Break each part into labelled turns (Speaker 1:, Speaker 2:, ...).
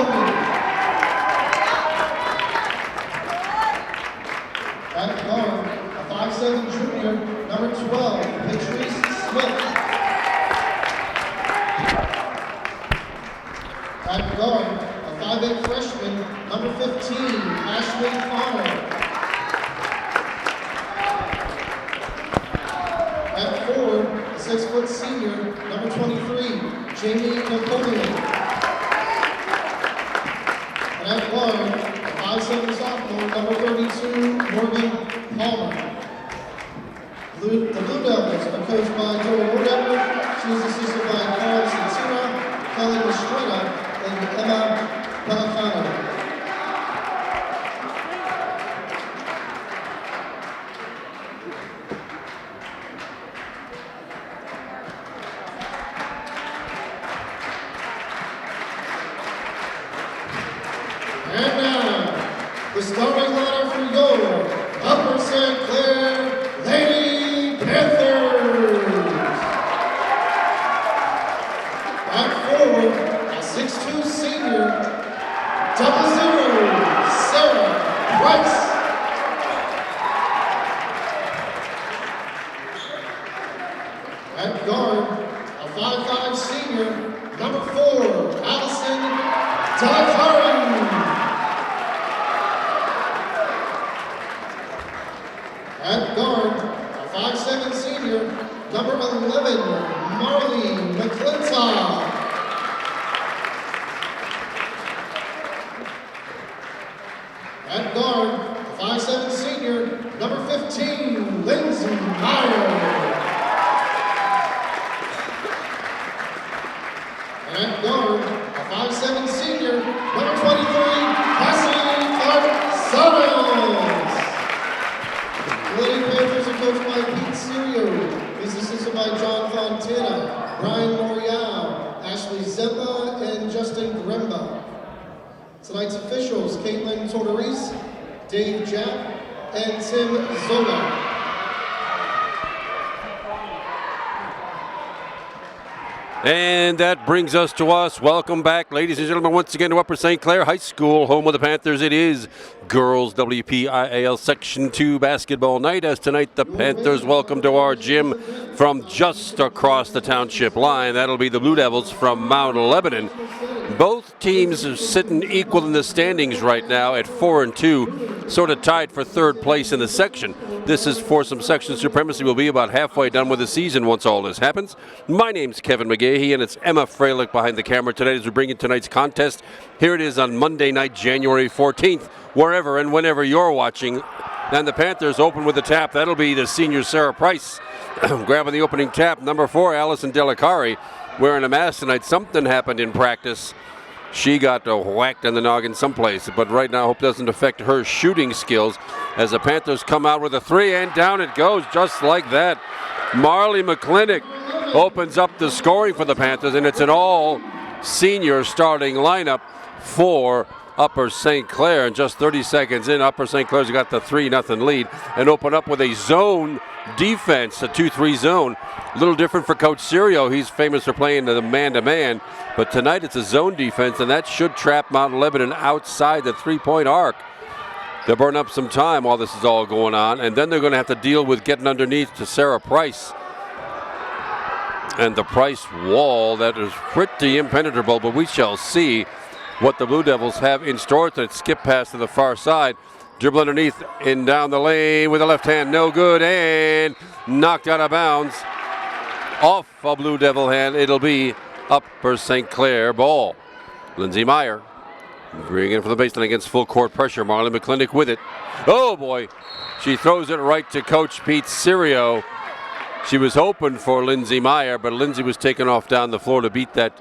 Speaker 1: Kogan. At guard, a 5'7" junior, number 12, Patrice Smith. At guard, a 5'8" freshman, number 15, Ashley Connor. At forward, a 6' senior, number 23, Jamie Napoleon. And at guard, a 5'7" sophomore, number 32, Morgan Palmer. The Blue Devils are coached by Joel Wardepper. She is assisted by Carl Cintira, Kelly Mistretta, and Emma Pellicano. And now, the starting lineup for your Upper St. Clair Lady Panthers. At forward, a 6'2" senior, 00, Sarah Price. At guard, a 5'5" senior, number 4, Allison Delacari. At guard, a 5'7" senior, number 11, Marley McClintock. At guard, a 5'7" senior, number 15, Lindsay Meyer. And at guard, a 5'7" senior, number 23, Cassie Clark-Summers. The Lady Panthers are coached by Pete Serio. He's assisted by John Fontana, Brian Morial, Ashley Zemba, and Justin Gremba. Tonight's officials, Caitlin Tortoris, Dave Japp, and Tim Zola.
Speaker 2: And that brings us to us. Welcome back, ladies and gentlemen, once again to Upper St. Clair High School, home of the Panthers. It is girls WPIAL Section 2 basketball night, as tonight the Panthers welcome to our gym from just across the township line. That'll be the Blue Devils from Mount Lebanon. Both teams are sitting equal in the standings right now at 4-2, sort of tied for third place in the section. This is for some section supremacy. We'll be about halfway done with the season once all this happens. My name's Kevin McGahey, and it's Emma Freilich behind the camera tonight as we bring you tonight's contest. Here it is on Monday night, January 14th, wherever and whenever you're watching. And the Panthers open with the tap. That'll be the senior Sarah Price grabbing the opening tap. Number 4, Allison Delacari, wearing a mask tonight. Something happened in practice. She got whacked in the noggin someplace, but right now I hope it doesn't affect her shooting skills as the Panthers come out with a 3, and down it goes just like that. Marley McClintock opens up the scoring for the Panthers, and it's an all-senior starting lineup for Upper St. Clair. And just 30 seconds in, Upper St. Clair's got the 3-0 lead and open up with a zone defense, a 2-3 zone. A little different for Coach Serio. He's famous for playing the man-to-man, but tonight it's a zone defense, and that should trap Mount Lebanon outside the three-point arc. They'll burn up some time while this is all going on, and then they're going to have to deal with getting underneath to Sarah Price. And the Price wall, that is pretty impenetrable, but we shall see what the Blue Devils have in store tonight. Skip pass to the far side. Dribble underneath and down the lane with the left hand. No good, and knocked out of bounds. Off a Blue Devil hand. It'll be Upper St. Clair ball. Lindsay Meyer bringing in from the baseline against full court pressure. Marley McClintock with it. Oh boy. She throws it right to Coach Pete Serio. She was hoping for Lindsay Meyer, but Lindsay was taken off down the floor to beat that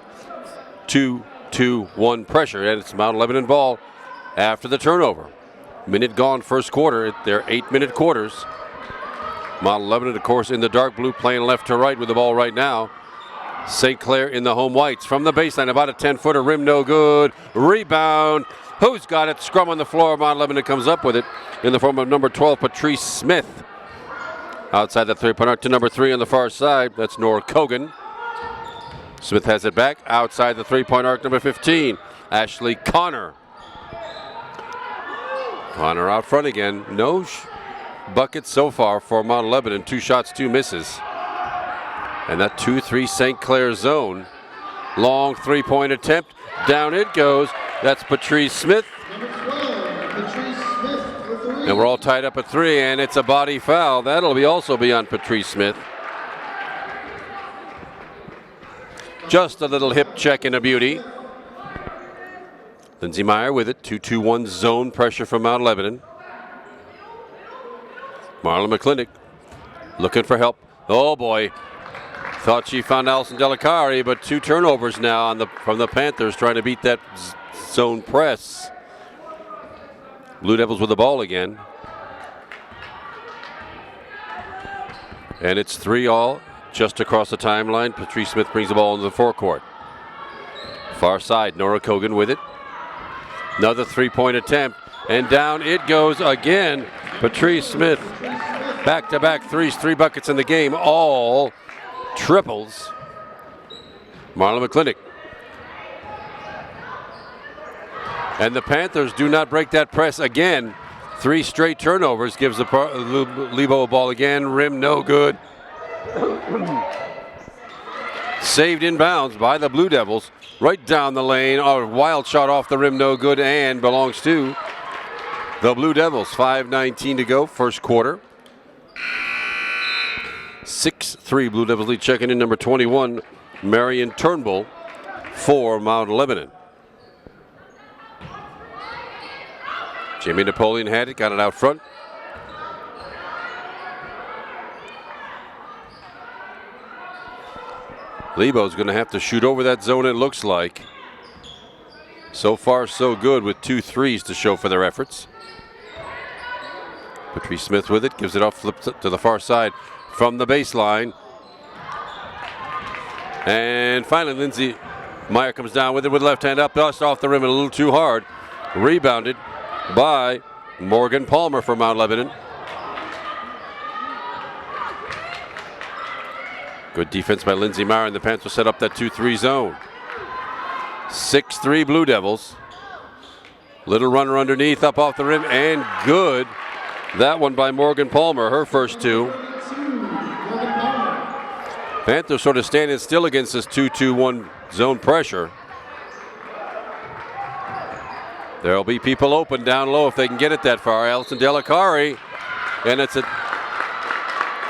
Speaker 2: 2-2-1 pressure. And it's Mount Lebanon ball after the turnover. Minute gone first quarter. They're 8-minute quarters. Mount Lebanon, of course, in the dark blue, playing left to right with the ball right now. St. Clair in the home whites. From the baseline, about a 10-footer, rim no good. Rebound. Who's got it? Scrum on the floor. Mount Lebanon comes up with it in the form of number 12, Patrice Smith. Outside the three-point arc to number 3 on the far side. That's Nora Kogan. Smith has it back outside the three-point arc, number 15. Ashley Connor. Connor out front again. No buckets so far for Mount Lebanon. 2 shots, 2 misses. And that 2-3 St. Clair zone. Long 3-point attempt. Down it goes. That's Patrice Smith.
Speaker 1: Number 12, Patrice Smith for 3.
Speaker 2: And we're all tied up at 3, and it's a body foul. That'll also be on Patrice Smith. Just a little hip check and a beauty. Lindsey Meyer with it. 2-2-1 zone pressure from Mount Lebanon. Marlon McClintock looking for help. Oh boy. Thought she found Allison Delicari, but 2 turnovers now from the Panthers trying to beat that zone press. Blue Devils with the ball again. And it's 3-all just across the timeline. Patrice Smith brings the ball into the forecourt. Far side, Nora Kogan with it. Another 3-point attempt, and down it goes again. Patrice Smith, back-to-back threes, 3 buckets in the game, all triples. Marlon McClintock. And the Panthers do not break that press again. 3 straight turnovers, gives the Lebo a ball again. Rim no good. Saved in bounds by the Blue Devils. Right down the lane. A wild shot off the rim, no good, and belongs to the Blue Devils. 5:19 to go, first quarter. 6-3 Blue Devils lead. Checking in number 21, Marion Turnbull for Mount Lebanon. Jamie Napoleon had it, got it out front. Lebo's going to have to shoot over that zone, it looks like. So far, so good with 2 threes to show for their efforts. Patrice Smith with it, gives it off, flips it to the far side from the baseline. And finally, Lindsey Meyer comes down with it with left hand up, dust off the rim a little too hard. Rebounded by Morgan Palmer for Mount Lebanon. Good defense by Lindsey Meyer, and the Panthers set up that 2-3 zone. 6-3 Blue Devils. Little runner underneath, up off the rim, and good. That one by Morgan Palmer, her first 2. Panthers sort of standing still against this 2-2-1 zone pressure. There'll be people open down low if they can get it that far. Allison Delicari, and it's a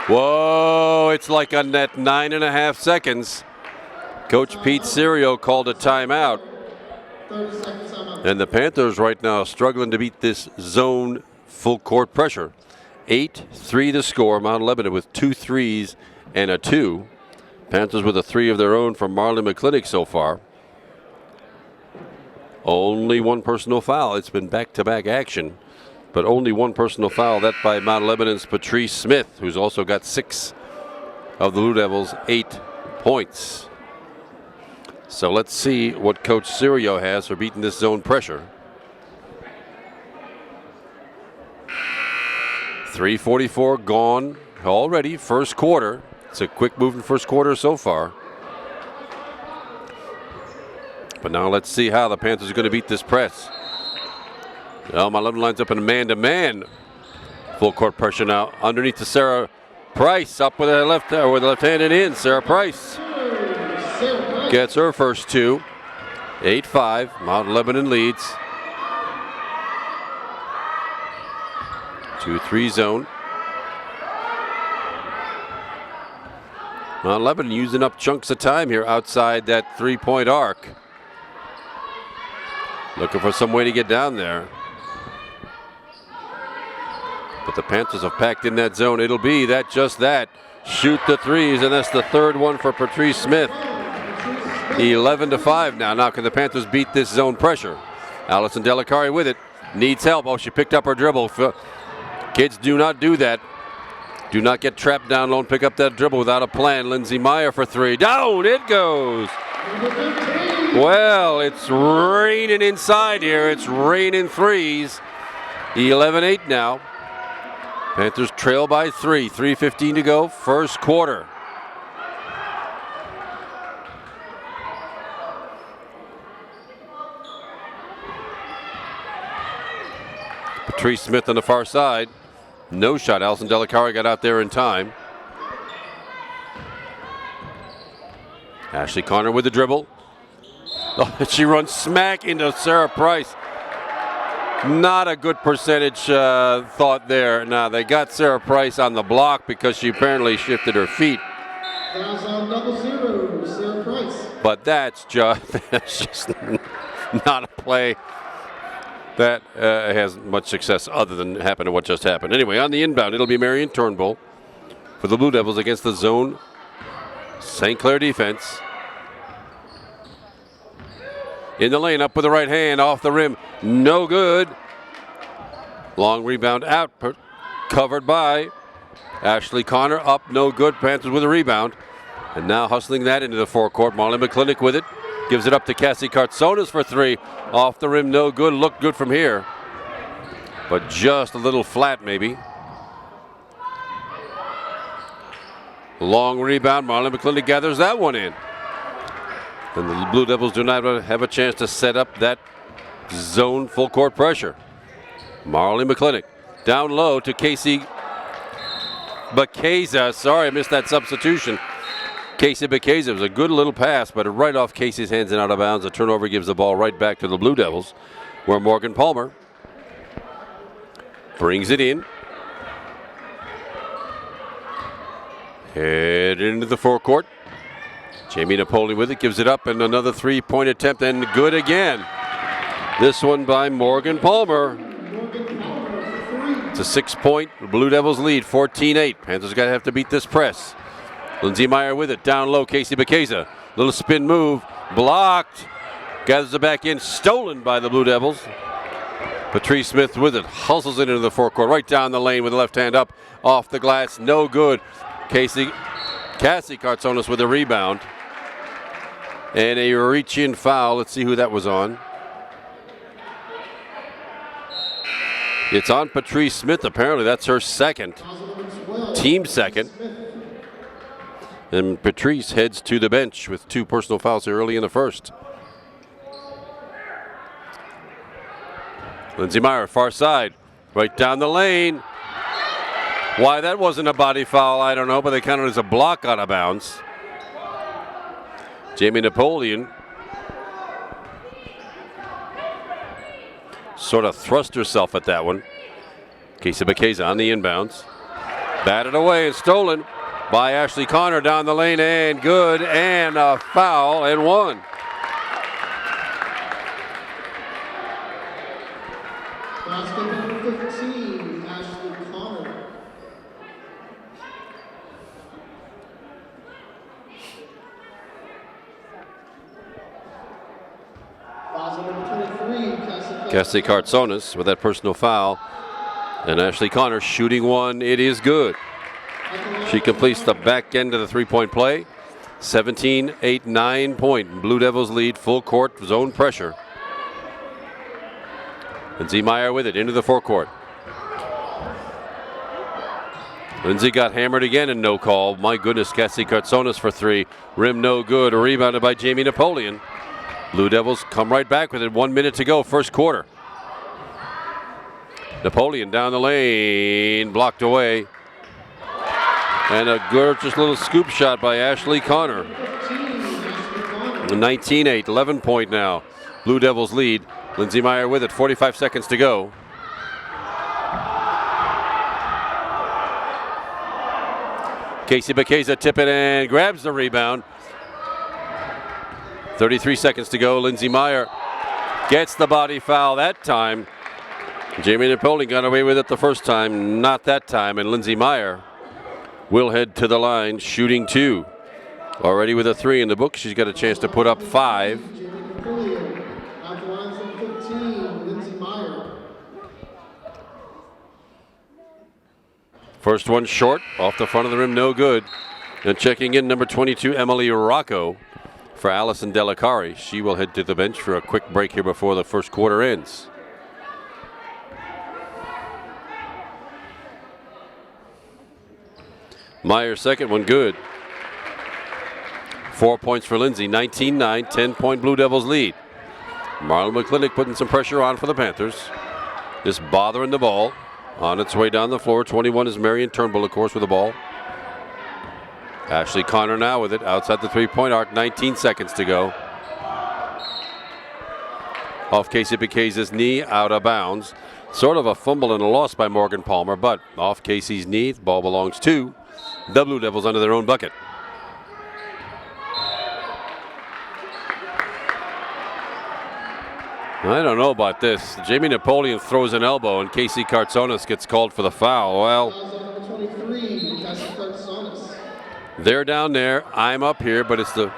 Speaker 2: whoa, it's like on that 9.5 seconds. Coach Pete Serio called a timeout.
Speaker 1: 30 seconds timeout.
Speaker 2: And the Panthers right now struggling to beat this zone full court pressure. 8-3 the score. Mount Lebanon with 2 threes and a 2. Panthers with a 3 of their own from Marlon McClintock so far. Only 1 personal foul. It's been back-to-back action, but only 1 personal foul. That by Mount Lebanon's Patrice Smith, who's also got 6 of the Blue Devils' 8 points. So let's see what Coach Serio has for beating this zone pressure. 3:44 gone already, first quarter. It's a quick moving first quarter so far. But now let's see how the Panthers are going to beat this press. Well, Mount Lebanon lines up in a man-to-man. Full court pressure now underneath to Sarah Price. Up with the left hand and in. Sarah Price gets her first 2. 8-5. Mount Lebanon leads. 2-3 zone. Mount Lebanon using up chunks of time here outside that 3-point arc. Looking for some way to get down there. But the Panthers have packed in that zone. It'll be that, just that. Shoot the threes, and that's the 3rd one for Patrice Smith. 11-5 now. Now can the Panthers beat this zone pressure? Allison Delicari with it. Needs help. Oh, she picked up her dribble. Kids, do not do that. Do not get trapped down low and pick up that dribble without a plan. Lindsey Meyer for 3. Down it goes. Well, it's raining inside here. It's raining threes. 11-8 now. Panthers trail by 3. 3:15 to go, first quarter. Patrice Smith on the far side. No shot. Allison Delicari got out there in time. Ashley Connor with the dribble. Oh, she runs smack into Sarah Price. Not a good percentage thought there. Now, they got Sarah Price on the block because she apparently shifted her feet.
Speaker 1: Fouls on 0, Sarah Price.
Speaker 2: But that's just not a play that has much success other than happened to what just happened. Anyway, on the inbound, it'll be Marion Turnbull for the Blue Devils against the zone St. Clair defense. In the lane, up with the right hand, off the rim, no good. Long rebound out, covered by Ashley Connor, up, no good. Panthers with a rebound. And now hustling that into the forecourt. Marley McClintock with it. Gives it up to Cassie Kartsonis for 3. Off the rim, no good. Looked good from here. But just a little flat, maybe. Long rebound. Marley McClintock gathers that one in. And the Blue Devils do not have a chance to set up that zone full court pressure. Marley McClintock down low to Casey Bakeza. Sorry, I missed that substitution. Casey Bakeza was a good little pass, but right off Casey's hands and out of bounds. The turnover gives the ball right back to the Blue Devils, where Morgan Palmer brings it in. Head into the forecourt. Jamie Napoli with it, gives it up, and another three-point attempt, and good again. This one by Morgan Palmer. It's a 6-point Blue Devils lead, 14-8. Panthers got to have to beat this press. Lindsey Meyer with it, down low, Casey Bakeza. Little spin move, blocked. Gathers it back in, stolen by the Blue Devils. Patrice Smith with it, hustles it into the forecourt, right down the lane with the left hand up, off the glass, no good. Cassie Kartsonis with a rebound. And a reach-in foul. Let's see who that was on. It's on Patrice Smith. Apparently that's her second. Team second. And Patrice heads to the bench with 2 personal fouls early in the first. Lindsey Meyer, far side. Right down the lane. Why that wasn't a body foul, I don't know, but they counted as a block out of bounds. Jamie Napoleon sort of thrust herself at that one. Casey Bakeza on the inbounds. Batted away and stolen by Ashley Connor down the lane, and good, and a foul, and 1.
Speaker 1: Basket number 15, Ashley Connor. Basket number 23,
Speaker 2: Cassie Kartsonis with that personal foul. And Ashley Connor shooting one. It is good. She completes the back end of the three-point play. 17-8, 9-point. Blue Devils lead, full court, zone pressure. Lindsey Meyer with it into the forecourt. Lindsey got hammered again and no call. My goodness, Cassie Kartsonis for 3. Rim no good. Rebounded by Jamie Napoleon. Blue Devils come right back with it. 1 minute to go, first quarter. Napoleon down the lane, blocked away. And a gorgeous little scoop shot by Ashley Connor. 19-8, 11-point now. Blue Devils lead. Lindsey Meyer with it, 45 seconds to go. Casey Bakeza tip it and grabs the rebound. 33 seconds to go. Lindsey Meyer gets the body foul that time. Jamie Napoleon got away with it the first time, not that time, and Lindsey Meyer will head to the line, shooting 2. Already with a 3 in the book, she's got a chance to put up 5. First one short, off the front of the rim, no good. And checking in, number 22, Emily Rocco for Allison Delicari. She will head to the bench for a quick break here before the first quarter ends. Meyer's second one good. 4 points for Lindsay, 19-9, 10-point Blue Devils lead. Marlon McClintock putting some pressure on for the Panthers. just bothering the ball. On its way down the floor, 21 is Marion Turnbull, of course, with the ball. Ashley Connor now with it outside the three-point arc, 19 seconds to go. Off Casey Piqueza's knee, out of bounds. Sort of a fumble and a loss by Morgan Palmer, but off Casey's knee, the ball belongs to the Blue Devils under their own bucket. I don't know about this. Jamie Napoleon throws an elbow and Casey Kartsonis gets called for the foul. Well,
Speaker 1: 23, Cassie Kartsonis.
Speaker 2: They're down there. I'm up here, but it's the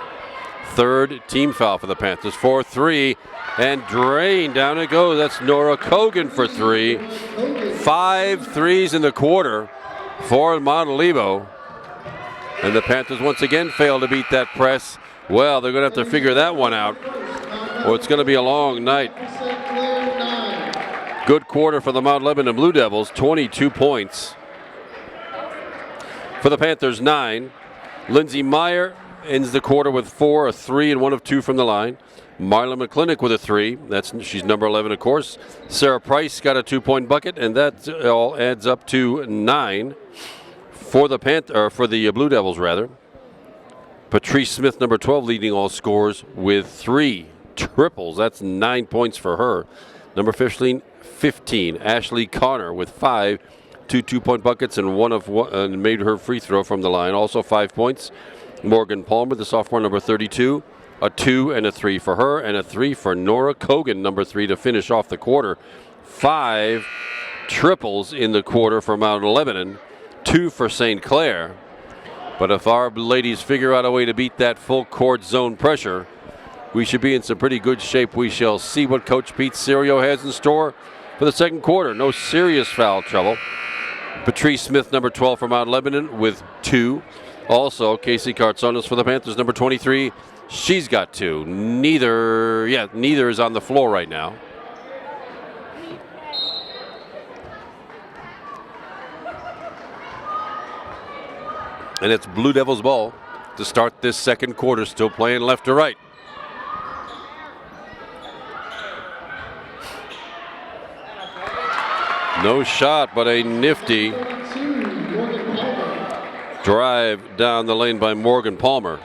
Speaker 2: third team foul for the Panthers. 4-3 and drain. Down it goes. That's Nora Kogan for three. 5 threes in the quarter for Montalebo. And the Panthers once again fail to beat that press. Well, they're going to have to figure that one out, or it's going to be a long night. Good quarter for the Mount Lebanon Blue Devils, 22 points. For the Panthers, 9. Lindsay Meyer ends the quarter with 4, a 3, and 1 of 2 from the line. Marla McClintock with a 3. She's number 11, of course. Sarah Price got a 2-point bucket, and that all adds up to 9 for the Blue Devils, rather. Patrice Smith, number 12, leading all scorers with 3 triples. That's 9 points for her. Number 15, Ashley Connor with 5, 2 2-point buckets and and made her free throw from the line. Also 5 points. Morgan Palmer, the sophomore, number 32, a 2 and a 3 for her, and a 3 for Nora Kogan, number 3, to finish off the quarter. 5 triples in the quarter for Mount Lebanon, 2 for St. Clair. But if our ladies figure out a way to beat that full court zone pressure, we should be in some pretty good shape. We shall see what Coach Pete Serio has in store for the second quarter. No serious foul trouble. Patrice Smith, number 12 for Mount Lebanon with 2. Also, Casey Kartsonis for the Panthers, number 23. She's got 2. Neither is on the floor right now. And it's Blue Devils ball to start this second quarter, still playing left to right. No shot, but a nifty drive down the lane by Morgan Palmer.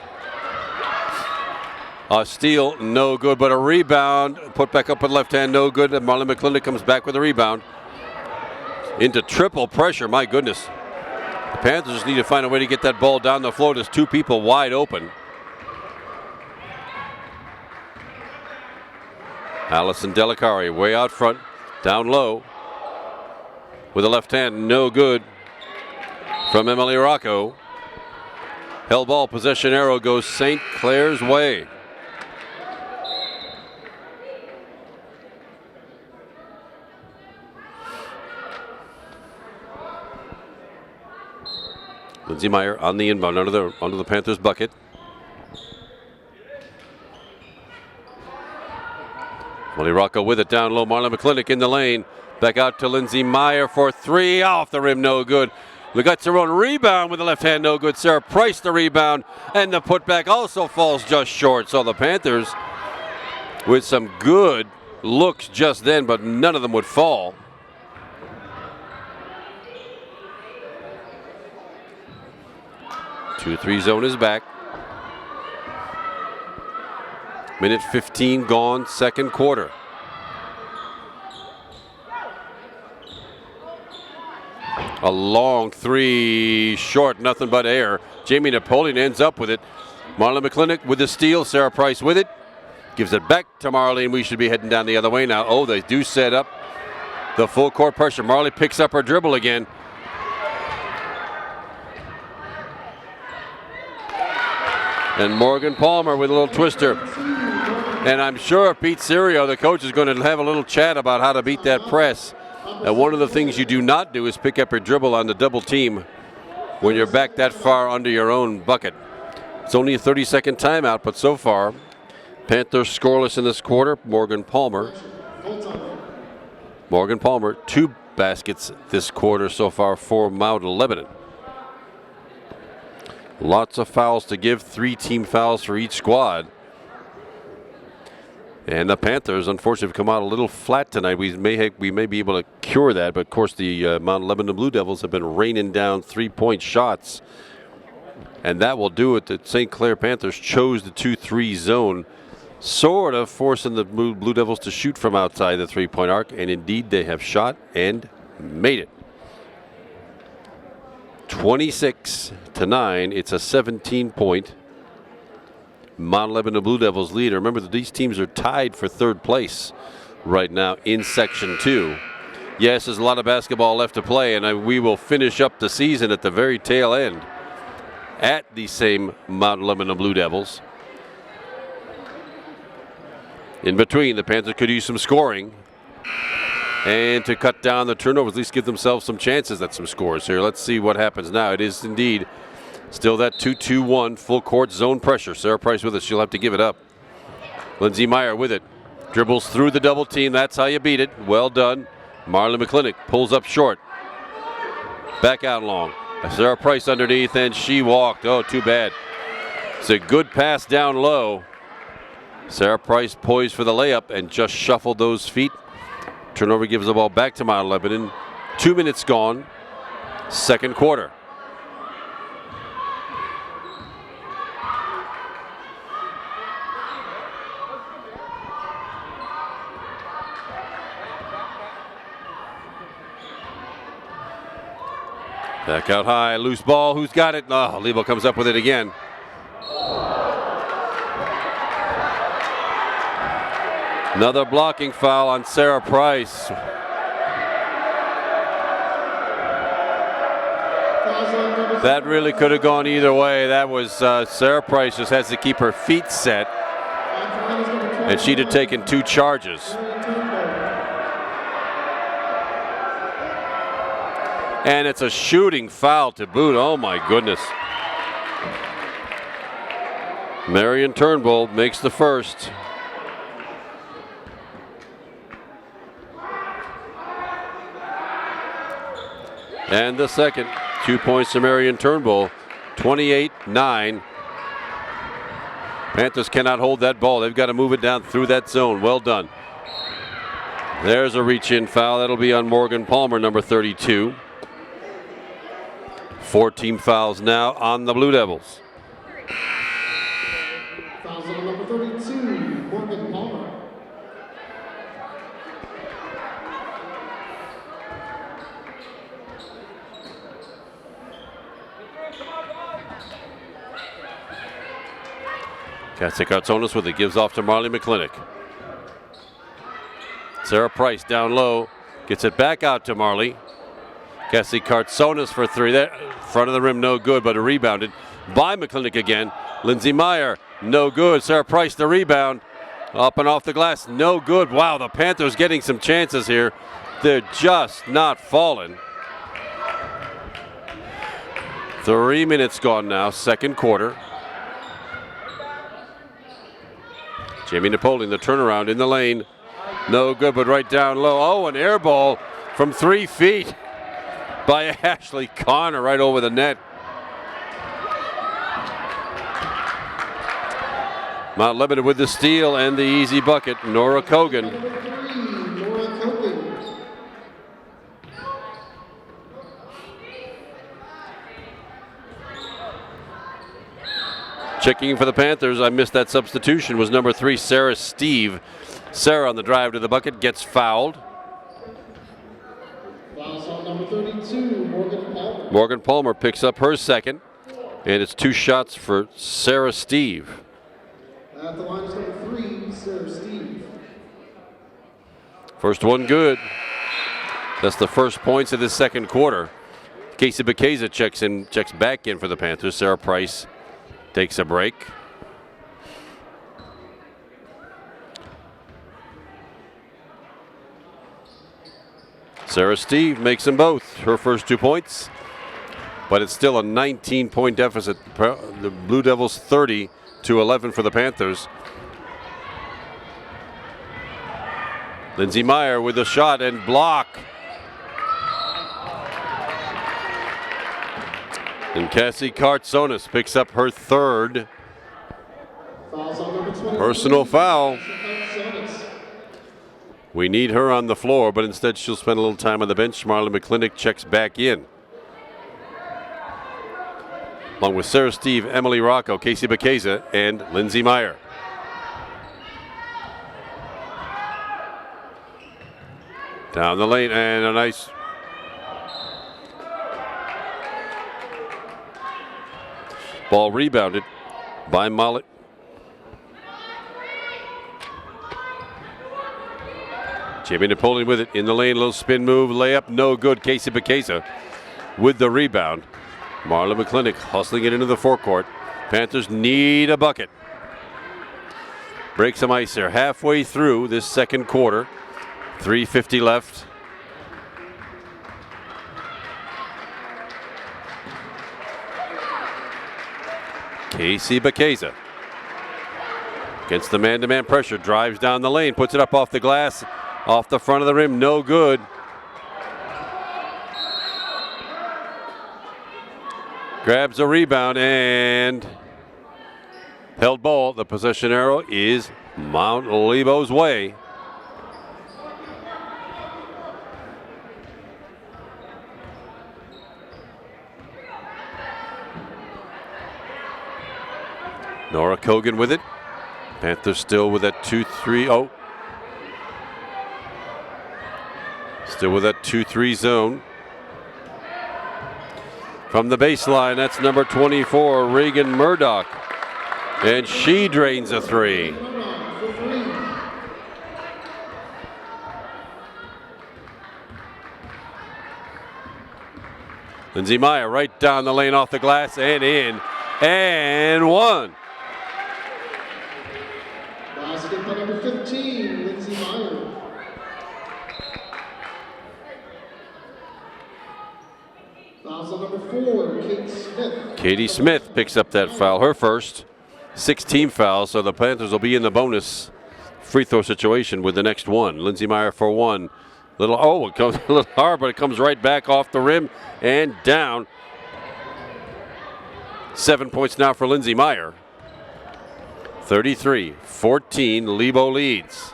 Speaker 2: A steal, no good, but a rebound. Put back up with left hand, no good. And Marlon McClintock comes back with a rebound. Into triple pressure, my goodness. The Panthers just need to find a way to get that ball down the floor. There's 2 people wide open. Allison Delicari way out front, down low. With a left hand, no good from Emily Rocco. Held ball, possession arrow goes St. Clair's way. Lindsay Meyer on the inbound under the Panthers bucket. Emily Rocco with it down low. Marla McClintock in the lane. Back out to Lindsay Meyer for 3. Off the rim, no good. Legutzeron rebound with the left hand, no good. Sarah Price the rebound, and the putback also falls just short. So the Panthers with some good looks just then, but none of them would fall. Two 3 zone is back. Minute 15 gone, second quarter. A long 3, short, nothing but air. Jamie Napoleon ends up with it. Marlon McClintock with the steal. Sarah Price with it. Gives it back to Marley, and we should be heading down the other way now. Oh, they do set up the full court pressure. Marley picks up her dribble again. And Morgan Palmer with a little twister. And I'm sure Pete Serio, the coach, is going to have a little chat about how to beat that press. And one of the things you do not do is pick up your dribble on the double team when you're back that far under your own bucket. It's only a 30-second timeout, but so far, Panthers scoreless in this quarter. Morgan Palmer, 2 baskets this quarter so far for Mount Lebanon. Lots of fouls to give, 3 team fouls for each squad. And the Panthers, unfortunately, have come out a little flat tonight. We may be able to cure that, but of course the Mount Lebanon Blue Devils have been raining down 3-point shots, and that will do it. The St. Clair Panthers chose the 2-3 zone, sort of forcing the Blue Devils to shoot from outside the 3-point arc, and indeed they have shot and made it. 26-9. It's a 17-point Mount Lebanon Blue Devils lead. Remember that these teams are tied for third place right now in Section 2. Yes, there's a lot of basketball left to play, and we will finish up the season at the very tail end at the same Mount Lebanon Blue Devils. In between, the Panthers could use some scoring and to cut down the turnovers, at least give themselves some chances at some scores here. Let's see what happens now. It is indeed still that 2-2-1 full court zone pressure. Sarah Price with it. She'll have to give it up. Lindsay Meyer with it. Dribbles through the double team. That's how you beat it. Well done. Marley McClintock pulls up short. Back out long. Sarah Price underneath, and she walked. Oh, too bad. It's a good pass down low. Sarah Price poised for the layup and just shuffled those feet. Turnover gives the ball back to Mount Lebanon. 2 minutes gone. Second quarter. Back out high, loose ball. Who's got it? Oh, Lebo comes up with it again. Another blocking foul on Sarah Price. That really could have gone either way. That was Sarah Price just has to keep her feet set, and she'd have taken 2 charges. And it's a shooting foul to boot. Oh my goodness. Marion Turnbull makes the first. And the second. 2 points to Marion Turnbull. 28-9. Panthers cannot hold that ball. They've got to move it down through that zone. Well done. There's a reach-in foul. That'll be on Morgan Palmer, number 32. 14 fouls now on the Blue Devils.
Speaker 1: Fouls on number 32, Morgan Palmer.
Speaker 2: Cassie Kartsonis with it, gives off to Marley McClintock. Sarah Price down low, gets it back out to Marley. Cassie Kartsonis for 3. That front of the rim, no good, but a rebounded by McClintock again. Lindsay Meyer, no good. Sarah Price the rebound, up and off the glass, no good. Wow, the Panthers getting some chances here. They're just not falling. 3 minutes gone now, second quarter. Jamie Napoleon, the turnaround in the lane. No good, but right down low. Oh, an air ball from 3 feet by Ashley Connor right over the net. Mount Lebanon with the steal and the easy bucket. Nora Kogan. Checking for the Panthers, I missed that substitution, was number 3, Sarah Steve. Sarah on the drive to the bucket, gets fouled.
Speaker 1: Fouls on number 32, Morgan Palmer.
Speaker 2: Morgan Palmer picks up her second, and it's 2 shots for Sarah Steve.
Speaker 1: At the line is number 3, Sarah Steve.
Speaker 2: First one good. That's the first points of the second quarter. Casey Bekeza checks back in for the Panthers. Sarah Price takes a break. Sarah Steve makes them both. Her first 2 points. But it's still a 19-point deficit. The Blue Devils 30-11 for the Panthers. Lindsay Meyer with a shot and block. And Cassie Kartsonis picks up her third
Speaker 1: Fouls on number 20.
Speaker 2: personal foul.
Speaker 1: Kartsonis.
Speaker 2: We need her on the floor, but instead she'll spend a little time on the bench. Marlon McClintock checks back in. Along with Sarah Steve, Emily Rocco, Casey Baceza, and Lindsay Meyer. Down the lane, and a nice ball rebounded by Mollet. Jamie Napoleon with it in the lane, little spin move, layup, no good. Casey Baceza with the rebound. Marla McClintock hustling it into the forecourt. Panthers need a bucket. Break some ice there. Halfway through this second quarter. 3:50 left. Casey Baceza against the man-to-man pressure. Drives down the lane. Puts it up off the glass. Off the front of the rim. No good. Grabs a rebound and held ball. The possession arrow is Mount Lebo's way. Nora Kogan with it. Panthers still with that 2-3. Oh. Still with that 2-3 zone. From the baseline, that's number 24, Reagan Murdoch. And she drains a three. Lindsay Meyer right down the lane off the glass and in. And one.
Speaker 1: Basket by number 15, Lindsay Meyer. Fouls on number 4, Kate Smith.
Speaker 2: Katie Smith picks up that foul, her first. 16 fouls, so the Panthers will be in the bonus free throw situation with the next one. Lindsay Meyer for one. It comes a little hard, but it comes right back off the rim and down. 7 points now for Lindsay Meyer. 33-14, Lebo leads.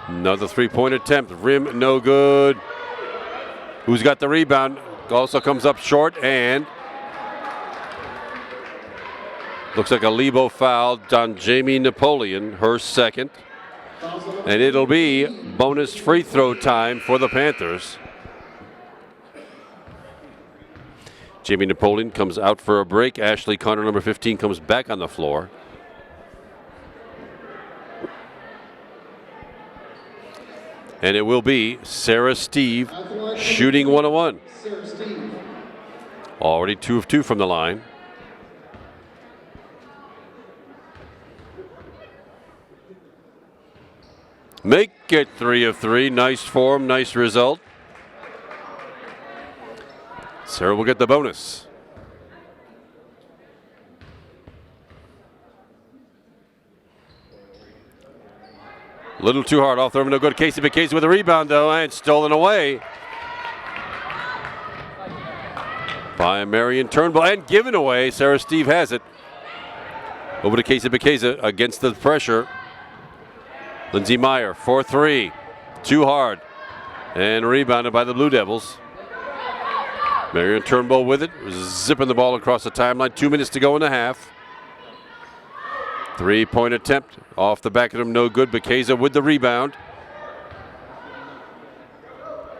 Speaker 2: Another three-point attempt. Rim no good. Who's got the rebound? Also comes up short and looks like a Lebo foul on Jamie Napoleon, her second. And it'll be bonus free throw time for the Panthers. Jamie Napoleon comes out for a break. Ashley Connor, number 15, comes back on the floor. And it will be Sarah Steve shooting 1-on-1. Already 2 of 2 from the line. Make it 3 of 3. Nice form, nice result. Sarah will get the bonus. A little too hard off the rim, no good. Casey Baceza with a rebound though, and stolen away by Marion Turnbull and given away. Sarah Steve has it. Over to Casey Baceza against the pressure. Lindsay Meyer, 4-3. Too hard. And rebounded by the Blue Devils. Marion Turnbull with it. Zipping the ball across the timeline. 2 minutes to go in the half. 3-point attempt. Off the back of him, no good. Baceza with the rebound.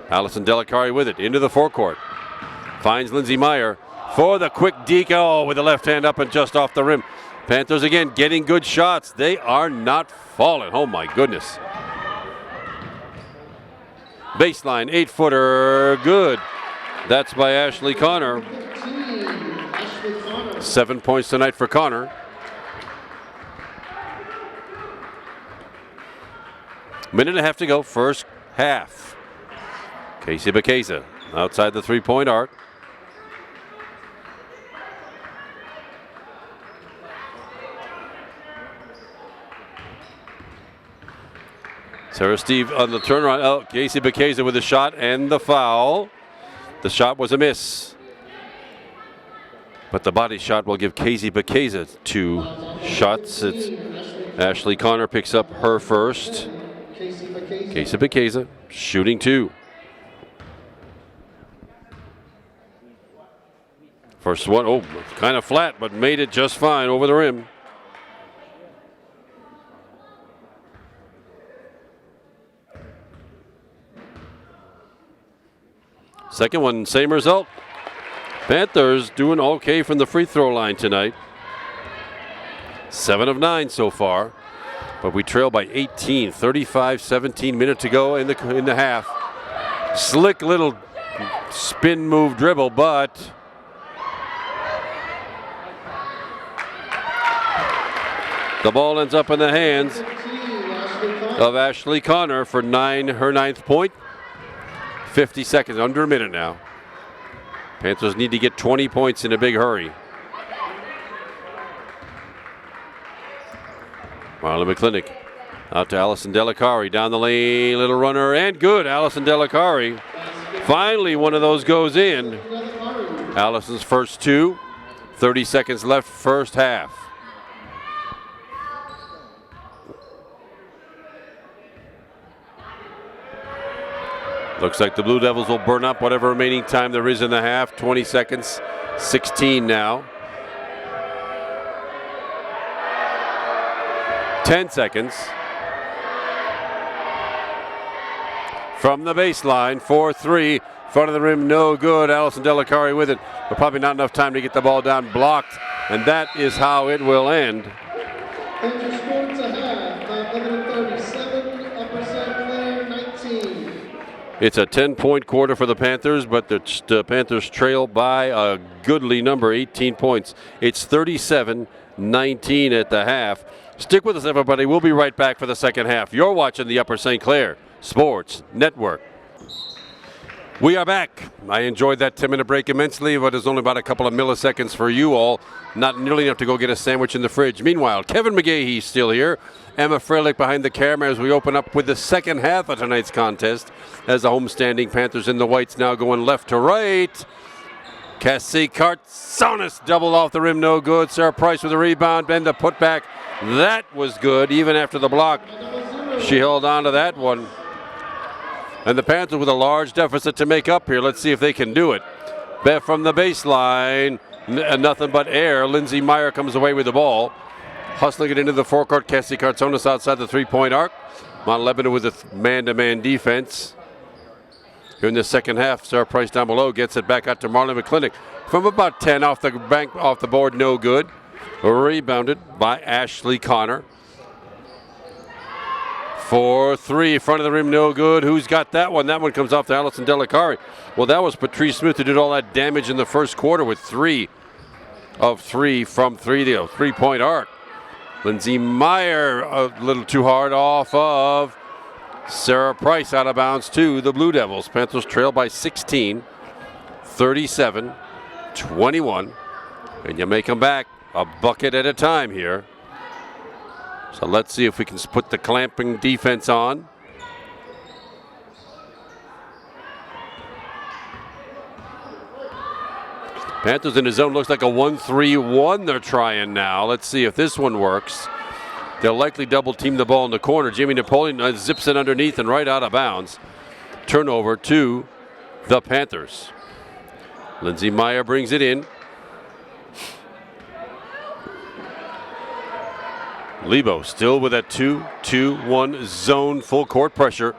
Speaker 2: Allison Delicari with it. Into the forecourt. Finds Lindsay Meyer for the quick deke. Oh, with the left hand up and just off the rim. Panthers again getting good shots. They are not falling. Oh my goodness. Baseline 8-footer. Good. That's by Ashley Connor. 7 points tonight for Connor. Minute and a half to go, first half. Casey Baceza outside the three-point arc. Sarah Steve on the turnaround. Oh, Casey Baceza with the shot and the foul. The shot was a miss. But the body shot will give Casey Bekeza 2 shots. It's Ashley Connor picks up her first. Casey Bekeza shooting 2. First one, oh, kind of flat, but made it just fine over the rim. Second one, same result. Panthers doing okay from the free throw line tonight. 7 of 9 so far, but we trail by 18. 35-17 minutes to go in the half. Slick little spin move dribble, but the ball ends up in the hands of Ashley Connor for her 9th point. 50 seconds, under a minute now. Panthers need to get 20 points in a big hurry. Marlon McClintock out to Allison Delicari. Down the lane, little runner, and good. Allison Delicari. Finally, one of those goes in. Allison's first 2. 30 seconds left, first half. Looks like the Blue Devils will burn up whatever remaining time there is in the half. 20 seconds, 16 now. 10 seconds. From the baseline, 4-3. Front of the rim, no good. Allison Delicari with it, but probably not enough time to get the ball down. Blocked, and that is how it will end.
Speaker 1: Panthers scored to half, 11:37, Upper St. Clair 19.
Speaker 2: It's a 10-point quarter for the Panthers, but the Panthers trail by a goodly number, 18 points. It's 37-19 at the half. Stick with us, everybody. We'll be right back for the second half. You're watching the Upper St. Clair Sports Network. We are back. I enjoyed that 10-minute break immensely, but it's only about a couple of milliseconds for you all. Not nearly enough to go get a sandwich in the fridge. Meanwhile, Kevin McGahey's still here. Emma Freilich behind the camera as we open up with the second half of tonight's contest. As the homestanding Panthers in the whites now going left to right. Cassie Kartsonis doubled off the rim, no good. Sarah Price with a rebound, then the putback. That was good, even after the block. She held on to that one. And the Panthers with a large deficit to make up here. Let's see if they can do it. Beth from the baseline. Nothing but air. Lindsay Meyer comes away with the ball. Hustling it into the forecourt. Cassie Kartsonis outside the three-point arc. Mount Lebanon with a man-to-man defense. Here in the second half, Sarah Price down below gets it back out to Marlon McClintock. From about 10 off the bank, off the board, no good. Rebounded by Ashley Connor. 4-3, front of the rim, no good. Who's got that one? That one comes off to Allison Delicari. Well, that was Patrice Smith who did all that damage in the first quarter with 3 of 3 from the three-point arc. Lindsay Meyer a little too hard off of Sarah Price, out of bounds to the Blue Devils. Panthers trail by 16, 37-21. And you make them back a bucket at a time here. So let's see if we can put the clamping defense on. Panthers in the zone, looks like a 1-3-1 they're trying now. Let's see if this one works. They'll likely double team the ball in the corner. Jamie Napoleon zips it underneath and right out of bounds. Turnover to the Panthers. Lindsay Meyer brings it in. Lebo still with a 2-2-1 zone, full court pressure.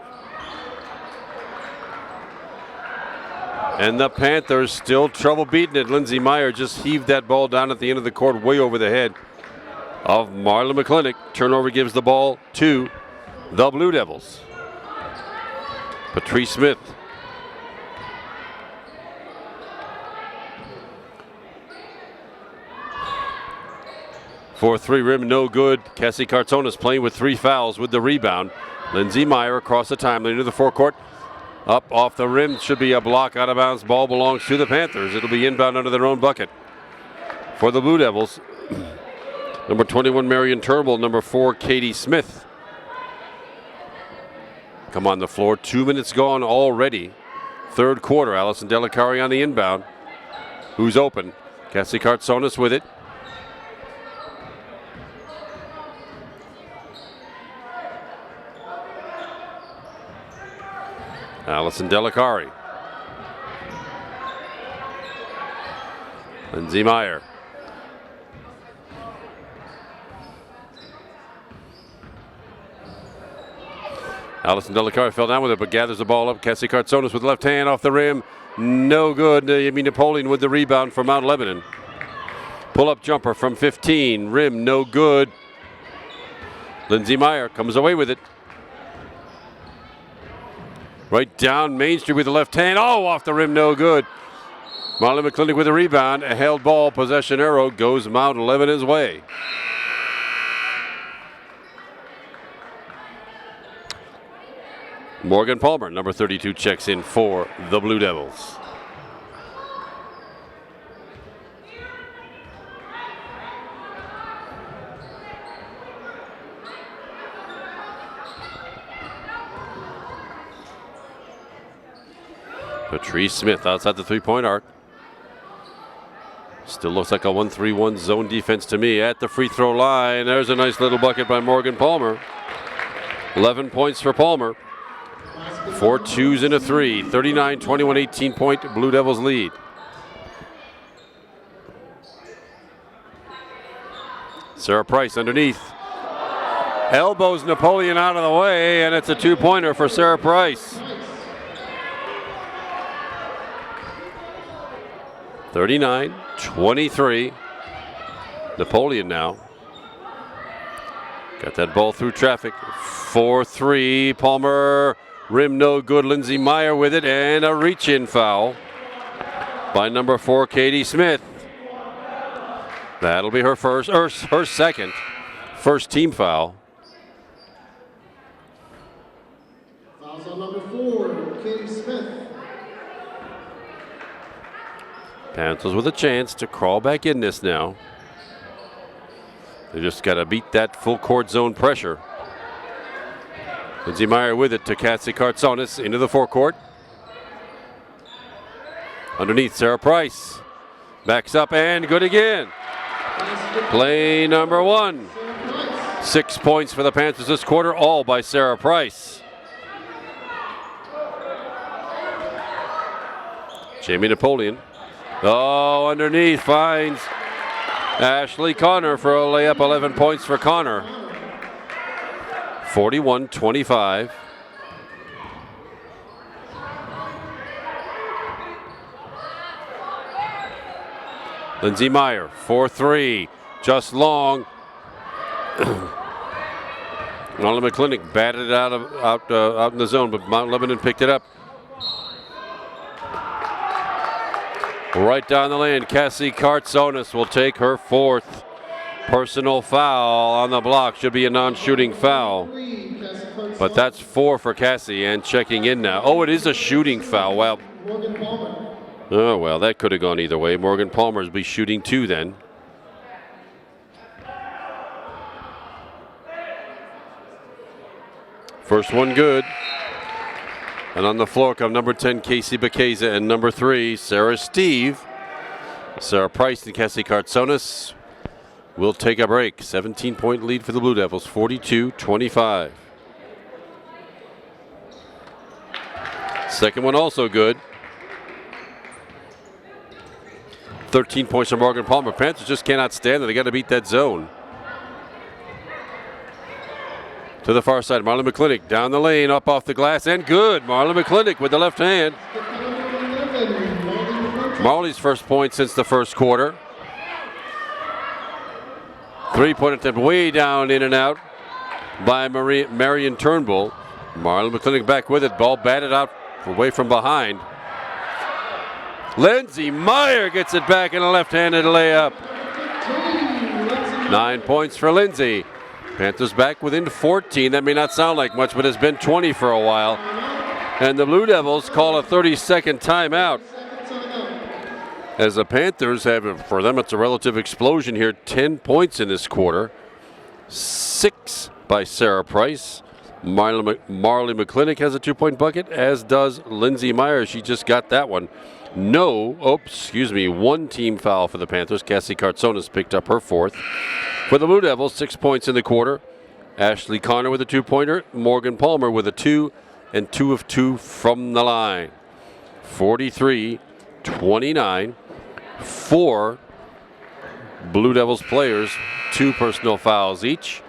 Speaker 2: And the Panthers still trouble beating it. Lindsay Meyer just heaved that ball down at the end of the court way over the head of Marlon McClintock. Turnover gives the ball to the Blue Devils. Patrice Smith. For 3 rim, no good. Cassie Kartsonis playing with 3 fouls with the rebound. Lindsay Meyer across the timeline into the forecourt. Up off the rim, should be a block, out of bounds. Ball belongs to the Panthers. It'll be inbound under their own bucket. For the Blue Devils, number 21, Marion Turnbull. Number 4, Katie Smith. Come on the floor. 2 minutes gone already. Third quarter. Allison Delicari on the inbound. Who's open? Cassie Kartsonis with it. Allison Delicari. Lindsay Meyer. Allison Delicari fell down with it, but gathers the ball up. Cassie Kartsonis with left hand off the rim. No good. Amy Napoleon with the rebound for Mount Lebanon. Pull-up jumper from 15. Rim, no good. Lindsay Meyer comes away with it. Right down Main Street with the left hand. Oh, off the rim, no good. Marley McClintock with a rebound. A held ball, possession arrow goes Mount Lebanon's way. Morgan Palmer, number 32, checks in for the Blue Devils. Patrice Smith outside the three-point arc. Still looks like a 1-3-1 zone defense to me at the free throw line. There's a nice little bucket by Morgan Palmer. 11 points for Palmer. 4 twos and a 3. 39-21, 18-point Blue Devils lead. Sarah Price underneath. Elbows Napoleon out of the way, and it's a two-pointer for Sarah Price. 39-23. Napoleon now. Got that ball through traffic. 4-3. Palmer. Rim no good. Lindsay Meyer with it, and a reach-in foul by number 4, Katie Smith. That'll be her her second first team foul.
Speaker 1: Fouls on number 4, Katie Smith.
Speaker 2: Panthers with a chance to crawl back in this now. They just got to beat that full court zone pressure. Lindsay Meyer with it to Cassie Kartsonis into the forecourt. Underneath, Sarah Price. Backs up and good again. Play number 1. 6 points for the Panthers this quarter, all by Sarah Price. Jamie Napoleon. Oh, underneath finds Ashley Connor for a layup. 11 points for Connor. 41-25. Lindsay Meyer, 4-3, just long. Marlon McClintock batted it out in the zone, but Mount Lebanon picked it up. Right down the lane, Cassie Kartsonis will take her 4th personal foul on the block. Should be a non-shooting foul. But that's 4 for Cassie, and checking in now. Oh, it is a shooting foul. Well, oh, well, that could have gone either way. Morgan Palmer's be shooting 2 then. First one good. And on the floor come number 10, Casey Bakeza, and number 3, Sarah Steve. Sarah Price and Cassie Kartsonis will take a break. 17-point lead for the Blue Devils, 42-25. Second one also good. 13 points for Morgan Palmer. Panthers just cannot stand it. They got to beat that zone. To the far side, Marlon McClintock down the lane, up off the glass, and good. Marlon McClintock with the left hand. Marley's first point since the first quarter. 3-point attempt way down, in and out by Marion Turnbull. Marlon McClintock back with it. Ball batted out away from behind. Lindsay Meyer gets it back in a left-handed layup. 9 points for Lindsay. Panthers back within 14. That may not sound like much, but it's been 20 for a while. And the Blue Devils call a 30-second timeout. As the Panthers have, for them, it's a relative explosion here. 10 points in this quarter. 6 by Sarah Price. Marley McClintock has a 2-point bucket, as does Lindsay Meyer. She just got that one. One team foul for the Panthers. Cassie Cartsonas picked up her 4th. For the Blue Devils, 6 points in the quarter. Ashley Connor with a 2-pointer. Morgan Palmer with a 2, and 2 of 2 from the line. 43-29. 4 Blue Devils players, 2 personal fouls each.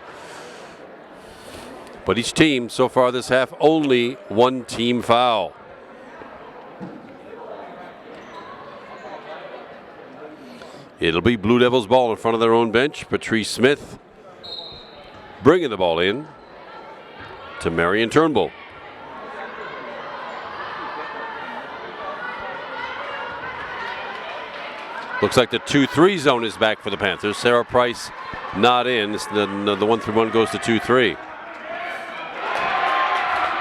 Speaker 2: But each team so far this half, only 1 team foul. It'll be Blue Devils ball in front of their own bench. Patrice Smith bringing the ball in to Marion Turnbull. Looks like the 2-3 zone is back for the Panthers. Sarah Price not in. The 1-3-1 goes to 2-3.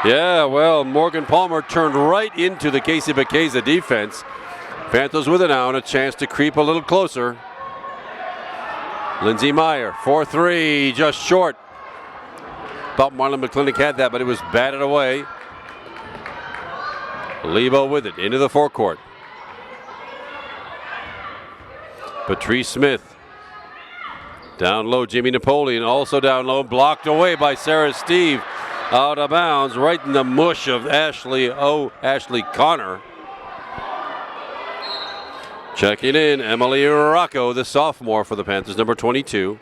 Speaker 2: Yeah, well, Morgan Palmer turned right into the Casey Bekeza defense. Panthers with it now and a chance to creep a little closer. Lindsay Meyer, 4-3, just short. Thought Marlon McClintock had that, but it was batted away. Lebo with it into the forecourt. Patrice Smith. Down low, Jimmy Napoleon also down low, blocked away by Sarah Steve. Out of bounds, right in the mush of Ashley Connor. Checking in, Emily Rocco, the sophomore for the Panthers, number 22.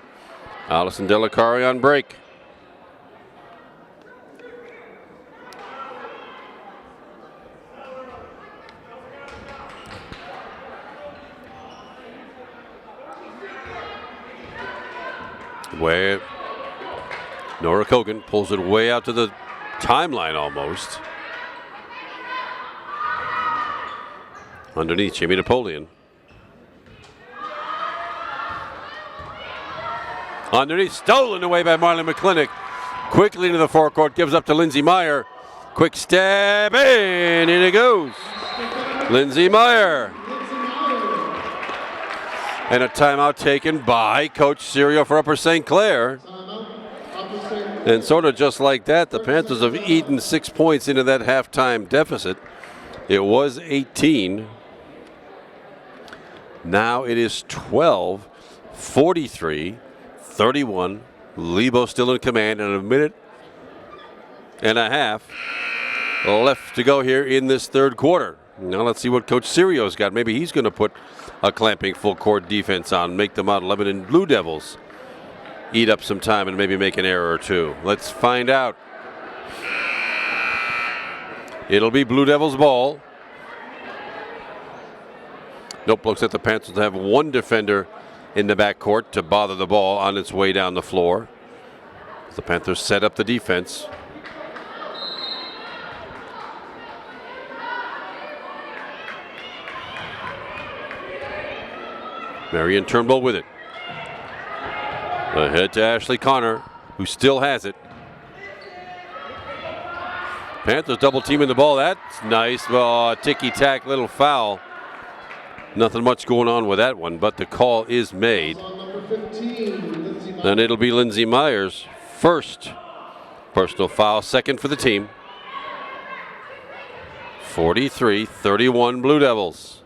Speaker 2: Allison Delacari on break. Where Nora Kogan pulls it way out to the timeline almost. Underneath, Jimmy Napoleon. Underneath, stolen away by Marlon McClintock. Quickly into the forecourt, gives up to Lindsay Meyer. Quick stab in it goes. Lindsay Meyer. And a timeout taken by Coach Serio for Upper St. Clair. And sort of just like that, the Panthers have eaten 6 points into that halftime deficit. It was 18. Now it is 12, 43, 31. Lebo still in command, and a minute and a half left to go here in this third quarter. Now let's see what Coach Serio's got. Maybe he's going to put a clamping full court defense on, make the Mount Lebanon Blue Devils eat up some time and maybe make an error or two. Let's find out. It'll be Blue Devils ball. Nope, looks like the Panthers have 1 defender in the backcourt to bother the ball on its way down the floor. The Panthers set up the defense. Marion Turnbull with it. Ahead to Ashley Connor, who still has it. Panthers double teaming the ball. That's nice. Ticky-tack little foul. Nothing much going on with that one, but the call is made. And it'll be Lindsay Meyer's first personal foul, second for the team. 43-31 Blue Devils.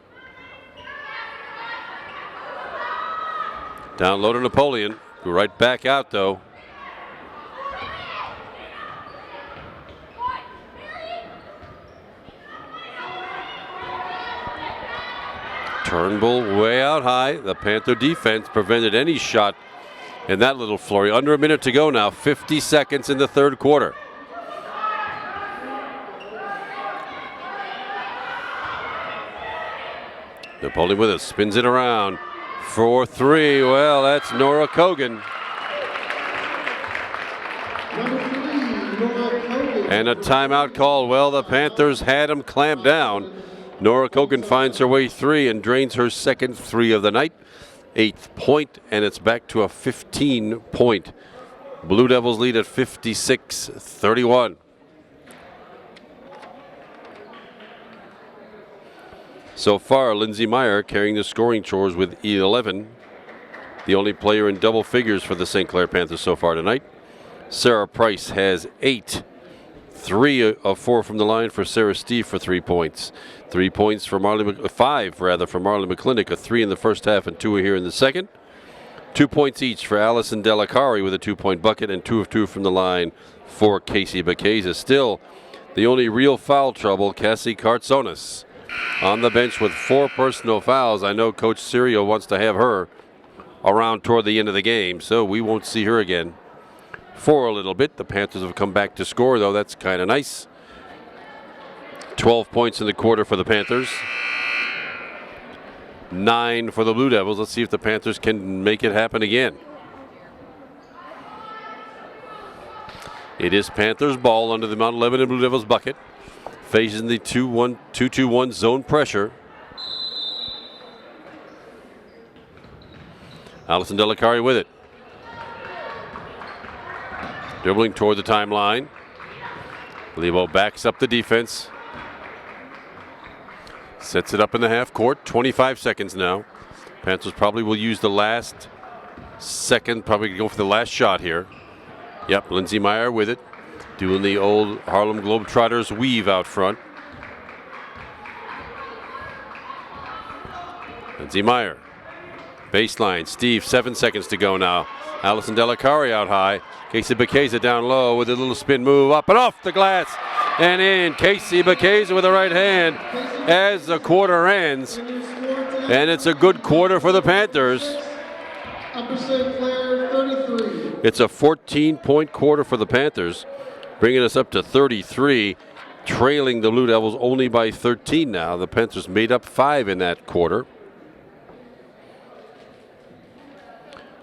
Speaker 2: Down low to Napoleon. Right back out, though. Turnbull way out high. The Panther defense prevented any shot in that little flurry. Under a minute to go now. 50 seconds in the third quarter. Napoleon with it. Spins it around. 4-3. Well, that's Nora Kogan. And a timeout call. Well, the Panthers had him clamped down. Nora Kogan finds her way 3 and drains her second 3 of the night. 8th point, and it's back to a 15-point. Blue Devils lead at 56-31. So far, Lindsay Meyer carrying the scoring chores with 11. The only player in double figures for the St. Clair Panthers so far tonight. Sarah Price has 8. 3 of 4 from the line for Sarah Steve for 3 points. 3 points for Marley, 5 rather, for Marley McClintock. A 3 in the first half and 2 here in the second. 2 points each for Allison Delacari with a 2-point bucket, and 2 of 2 from the line for Casey Bacchesa. Still, the only real foul trouble, Cassie Kartsonis on the bench with 4 personal fouls. I know Coach Sirio wants to have her around toward the end of the game, so we won't see her again for a little bit. The Panthers have come back to score, though. That's kind of nice. 12 points in the quarter for the Panthers. 9 for the Blue Devils. Let's see if the Panthers can make it happen again. It is Panthers ball under the Mount Lebanon Blue Devils bucket. Facing the 2-2-1 zone pressure. Allison Delacari with it. Dribbling toward the timeline. Lebo backs up the defense. Sets it up in the half court. 25 seconds now. Panthers probably will use the last second, probably go for the last shot here. Yep, Lindsey Meyer with it. Doing the old Harlem Globetrotters weave out front. Lindsey Meyer. Baseline. Steve, 7 seconds to go now. Allison Delacari out high. Casey Bacchesa down low with a little spin move up and off the glass and in. Casey Bacchesa with the right hand as the quarter ends. And it's a good quarter for the Panthers. It's a 14-point quarter for the Panthers, bringing us up to 33, trailing the Blue Devils only by 13 now. The Panthers made up 5 in that quarter.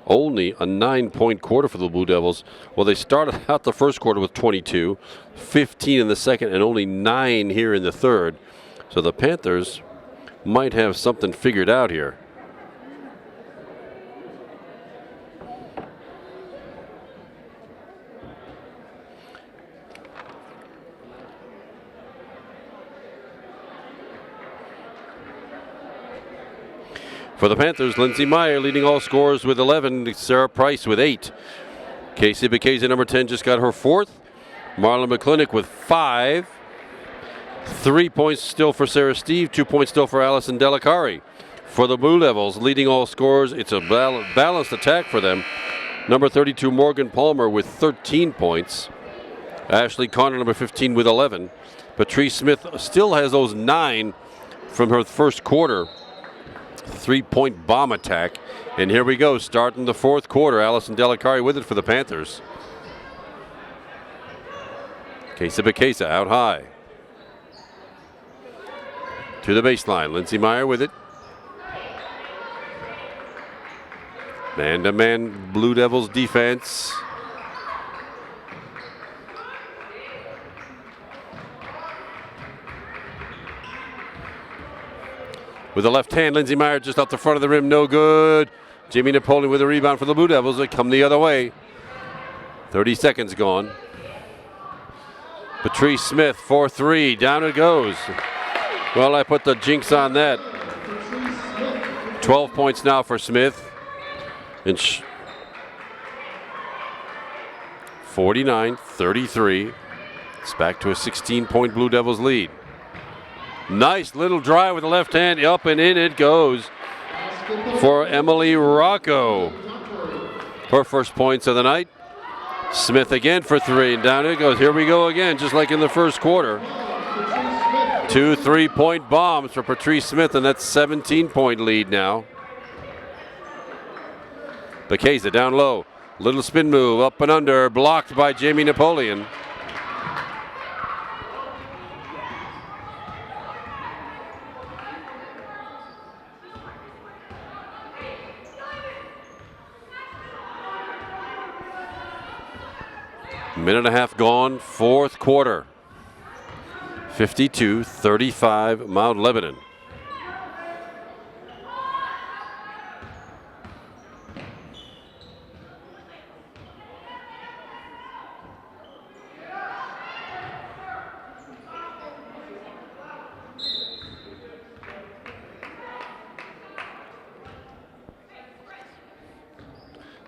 Speaker 2: Only a 9-point quarter for the Blue Devils. Well, they started out the first quarter with 22, 15 in the second, and only 9 here in the third. So the Panthers might have something figured out here. For the Panthers, Lindsey Meyer leading all scorers with 11. Sarah Price with 8. Casey Bacchesa, number 10, just got her 4th. Marlon McClintock with 5. 3 points still for Sarah Steve. 2 points still for Allison Delacari. For the Blue Devils, leading all scorers, it's a balanced attack for them. Number 32, Morgan Palmer with 13 points. Ashley Connor, number 15, with 11. Patrice Smith still has those 9 from her first quarter. 3-point bomb attack. And here we go, starting the fourth quarter. Allison Delacari with it for the Panthers. Casey Bacchesa out high. To the baseline. Lindsey Meyer with it. Man-to-man Blue Devils defense. With the left hand, Lindsey Meyer just off the front of the rim, no good. Jamie Napoleon with a rebound for the Blue Devils. They come the other way. 30 seconds gone. Patrice Smith, 4-3, down it goes. Well, I put the jinx on that. 12 points now for Smith. And 49-33. It's back to a 16-point Blue Devils lead. Nice little drive with the left hand, up and in it goes for Emily Rocco. Her first points of the night. Smith again for 3, and down it goes. Here we go again, just like in the first quarter. 2 3-point bombs for Patrice Smith, and that's 17-point lead now. Bacchesa down low. Little spin move, up and under, blocked by Jamie Napoleon. Minute and a half gone, fourth quarter. 52-35 Mount Lebanon.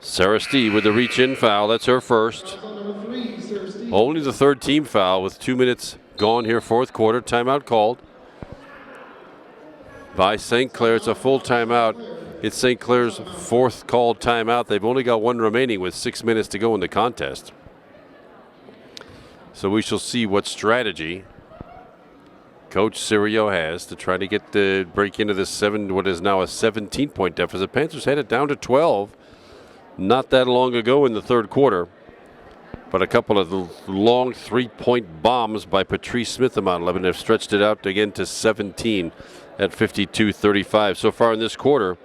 Speaker 2: Sarah Steve with the reach-in foul. That's her first.
Speaker 1: Number 3, Sarah Steve.
Speaker 2: Only the third team foul with 2 minutes gone here, fourth quarter. Timeout called by St. Clair. It's a full timeout. It's St. Clair's fourth called timeout. They've only got one remaining with 6 minutes to go in the contest. So we shall see what strategy Coach Sirio has to try to get the break into this what is now a 17-point deficit. Panthers had it down to 12 not that long ago in the third quarter. But a couple of long three-point bombs by Patrice Smith of Mount Lebanon have stretched it out again to 17 at 52-35. So far in this quarter,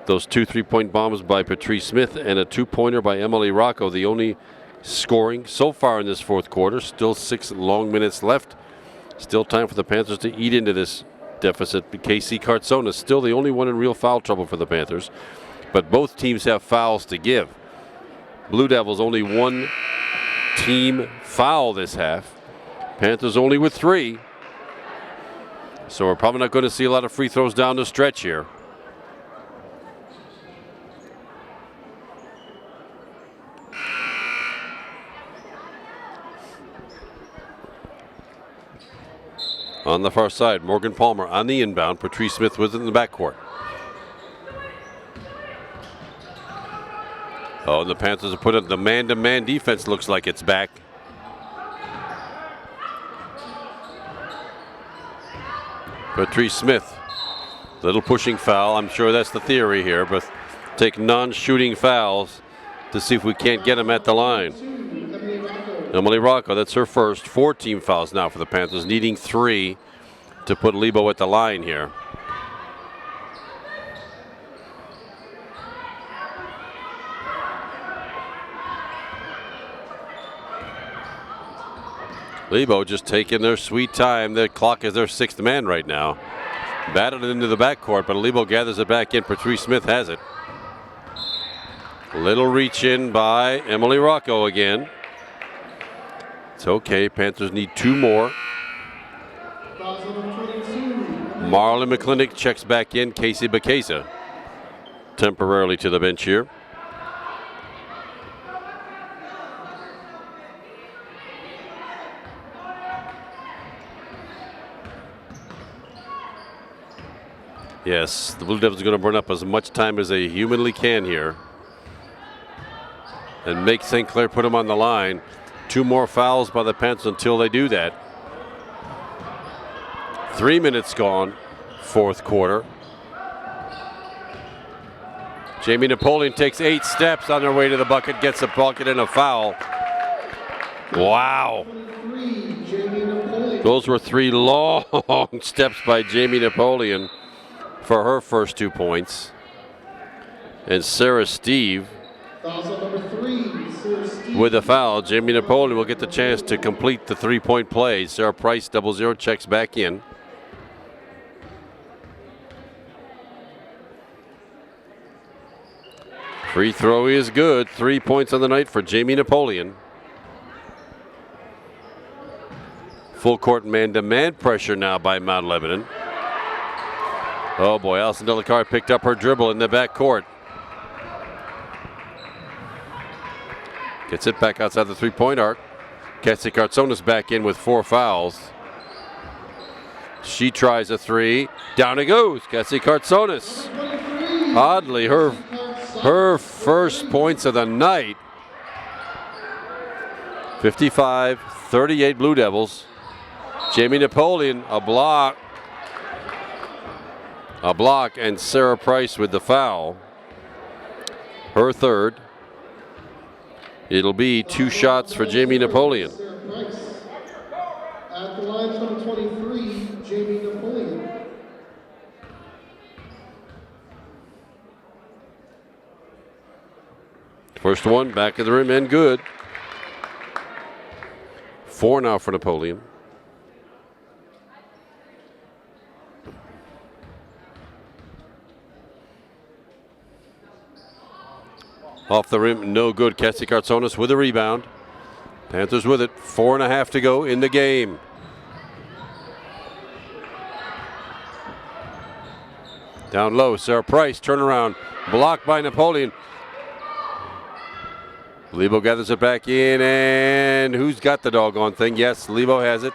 Speaker 2: those 2 3-point bombs by Patrice Smith and a 2-pointer by Emily Rocco, the only scoring so far in this fourth quarter. Still 6 long minutes left. Still time for the Panthers to eat into this deficit. Casey Cartsona still the only one in real foul trouble for the Panthers. But both teams have fouls to give. Blue Devils only 1 team foul this half. Panthers only with 3. So we're probably not going to see a lot of free throws down the stretch here. On the far side, Morgan Palmer on the inbound. Patrice Smith was in the backcourt. Oh, and the Panthers have put up the man-to-man defense. Looks like it's back. Patrice Smith, little pushing foul. I'm sure that's the theory here, but take non-shooting fouls to see if we can't get him at the line. Emily Rocco, that's her first. 4 team fouls now for the Panthers, needing 3 to put Lebo at the line here. Lebo just taking their sweet time. The clock is their 6th man right now. Batted it into the backcourt, but Lebo gathers it back in. Patrice Smith has it. Little reach in by Emily Rocco again. It's okay. Panthers need 2 more. Marlon McClintock checks back in. Casey Bakesa temporarily to the bench here. Yes, the Blue Devils are going to burn up as much time as they humanly can here and make St. Clair put them on the line. 2 more fouls by the Panthers until they do that. 3 minutes gone, fourth quarter. Jamie Napoleon takes 8 steps on their way to the bucket, gets a bucket and a foul. Wow. Those were 3 long steps by Jamie Napoleon for her first 2 points. And Sarah Steve with a foul. Jamie Napoleon will get the chance to complete the 3-point play. Sarah Price 0-0 checks back in. Free throw is good. 3 points on the night for Jamie Napoleon. Full court man-to-man pressure now by Mount Lebanon. Oh boy, Alison Delacar picked up her dribble in the backcourt. Gets it back outside the 3-point arc. Cassie Cartsonis back in with 4 fouls. She tries a 3. Down it goes. Cassie Cartsonis. Oddly, her first points of the night. 55-38 Blue Devils. Jamie Napoleon, a block, and Sarah Price with the foul. Her third. It'll be 2 shots for Jamie Napoleon.
Speaker 1: At the line, number 23, Jamie Napoleon.
Speaker 2: First one, back of the rim and good. 4 now for Napoleon. Off the rim, no good. Cassie Cartsonis with a rebound. Panthers with it. 4.5 to go in the game. Down low, Sarah Price, turnaround. Blocked by Napoleon. Lebo gathers it back in, and who's got the doggone thing? Yes, Lebo has it.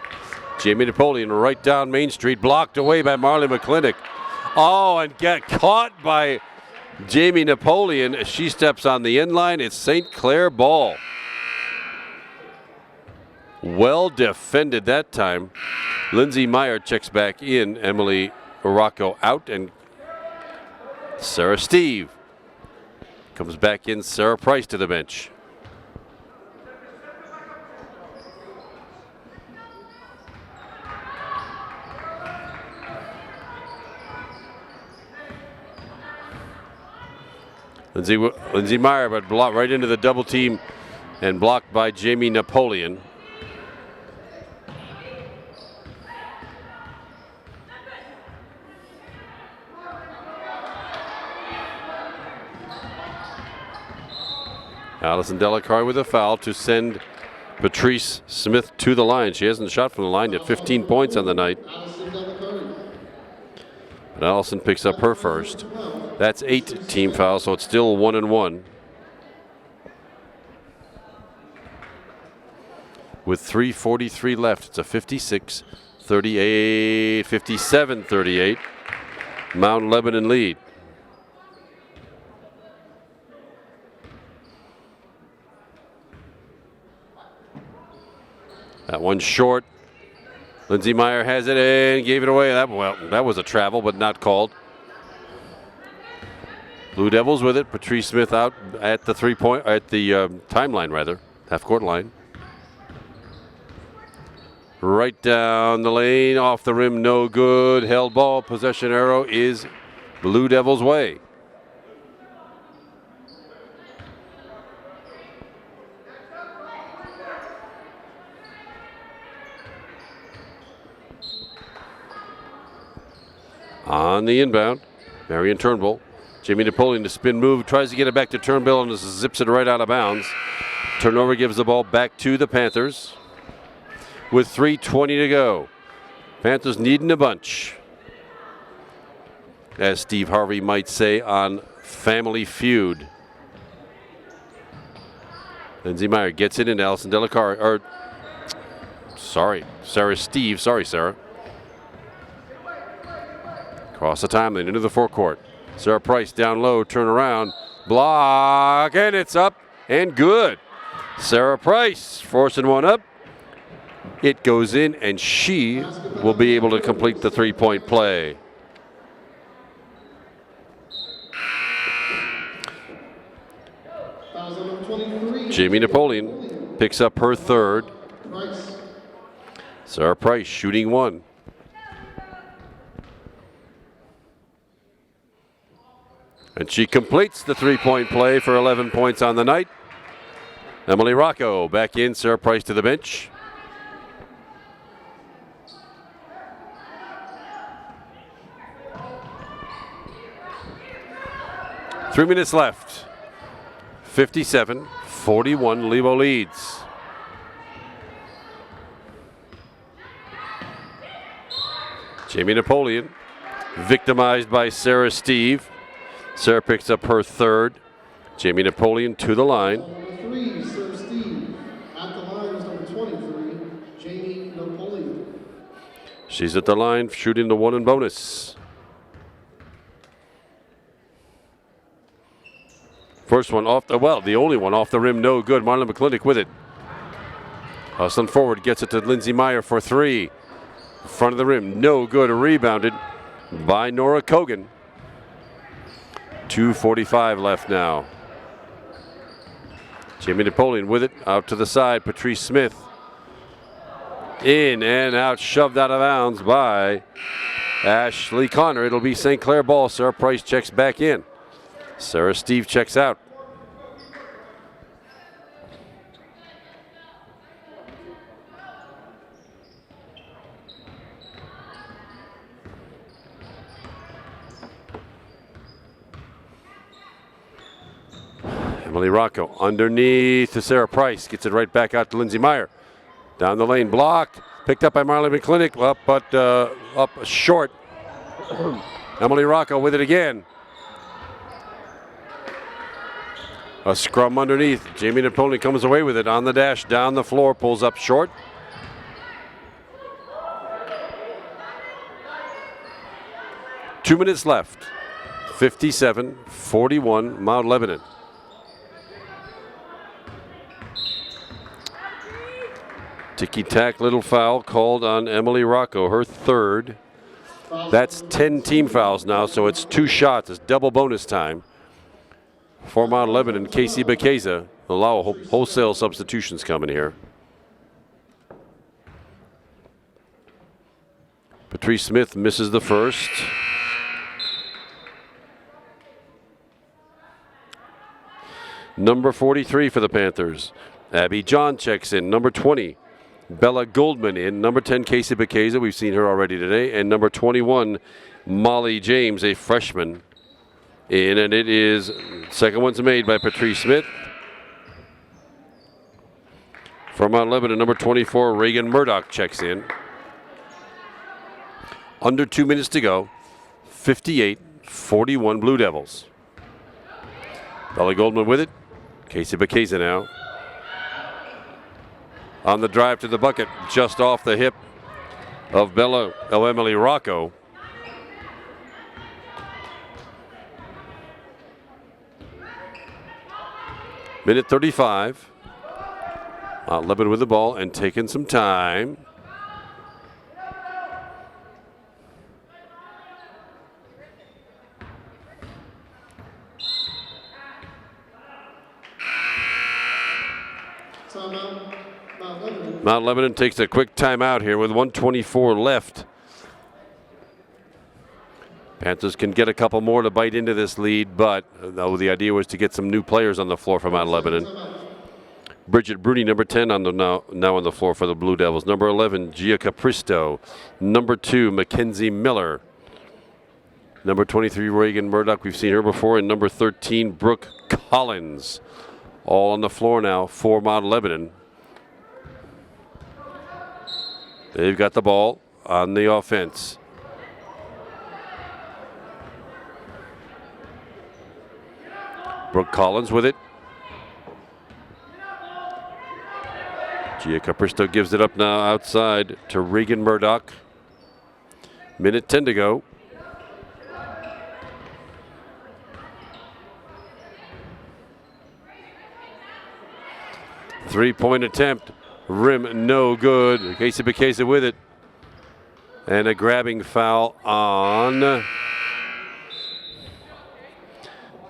Speaker 2: Jamie Napoleon right down Main Street, blocked away by Marley McClintock. Oh, and get caught by Jamie Napoleon as she steps on the end line. It's St. Clair ball. Well defended that time. Lindsay Meyer checks back in. Emily Rocco out, and Sarah Steve comes back in. Sarah Price to the bench. Lindsay Meyer, but blocked right into the double team and blocked by Jamie Napoleon. Allison Delacroix with a foul to send Patrice Smith to the line. She hasn't shot from the line yet. 15 points on the night. But Allison picks up her first. That's 8 team fouls, so it's still 1-1. With 3:43 left, it's a 56-38, 57-38 Mount Lebanon lead. That one short. Lindsay Meyer has it and gave it away. That was a travel, but not called. Blue Devils with it. Patrice Smith out at the timeline rather, half-court line. Right down the lane, off the rim, no good. Held ball, possession arrow is Blue Devils' way. On the inbound, Marion Turnbull. Jamie Napoleon to spin move, tries to get it back to Turnbull and zips it right out of bounds. Turnover gives the ball back to the Panthers with 3:20 to go. Panthers needing a bunch, as Steve Harvey might say on Family Feud. Lindsay Meyer gets it in. Allison Delacroix, Sarah Steve. Sorry, Sarah. Across the timeline into the forecourt. Sarah Price down low, turn around, block, and it's up and good. Sarah Price forcing one up. It goes in, and she will be able to complete the three-point play. Jamie Napoleon picks up her third. Sarah Price shooting one. And she completes the three-point play for 11 points on the night. Emily Rocco back in, Sarah Price to the bench. Three minutes left. 57-41, Lebo leads. Jamie Napoleon victimized by Sarah Steve. Sarah picks up her third. Jamie Napoleon to the line.
Speaker 1: Number 3, Sarah Steve. At the line is number 23, Jamie Napoleon.
Speaker 2: She's at the line shooting the one and bonus. First one off the only one off the rim, no good. Marlon McClintock with it. Hustling forward, gets it to Lindsay Meyer for three. Front of the rim, no good. Rebounded by Nora Kogan. 2:45 left now. Jamie Napoleon with it, out to the side. Patrice Smith in and out, shoved out of bounds by Ashley Connor. It'll be St. Clair ball. Sarah Price checks back in. Sarah Steve checks out. Emily Rocco underneath to Sarah Price. Gets it right back out to Lindsay Meyer. Down the lane, blocked. Picked up by Marley McClintock, up short. Emily Rocco with it again. A scrum underneath. Jamie Napoleon comes away with it on the dash, down the floor, pulls up short. Two minutes left. 57-41, Mount Lebanon. Ticky-tack little foul called on Emily Rocco, her third. That's 10 team fouls now, so it's 2 shots. It's double bonus time. For Mount Lebanon, Casey Bekeza allow wholesale substitutions coming here. Patrice Smith misses the first. Number 43 for the Panthers. Abby John checks in. Number 20, Bella Goldman in. Number 10, Casey Bekeza. We've seen her already today. And number 21, Molly James, a freshman, in. And it is, second one's made by Patrice Smith. From Mount Lebanon, number 24, Reagan Murdoch checks in. Under 2 minutes to go. 58-41 Blue Devils. Bella Goldman with it. Casey Bekeza now. On the drive to the bucket, just off the hip of Emily Rocco. Minute 35. Lebanon with the ball and taking some time. Mount Lebanon takes a quick timeout here with 1:24 left. Panthers can get a couple more to bite into this lead, but the idea was to get some new players on the floor for Mount Lebanon. Bridget Bruni, number 10, now on the floor for the Blue Devils. Number 11, Gia Capristo. Number 2, Mackenzie Miller. Number 23, Reagan Murdoch. We've seen her before. And number 13, Brooke Collins. All on the floor now for Mount Lebanon. They've got the ball on the offense. Brooke Collins with it. Gia Capristo gives it up now outside to Regan Murdoch. Minute 10 to go. Three-point attempt. Rim no good. Casey Bekeza with it. And a grabbing foul on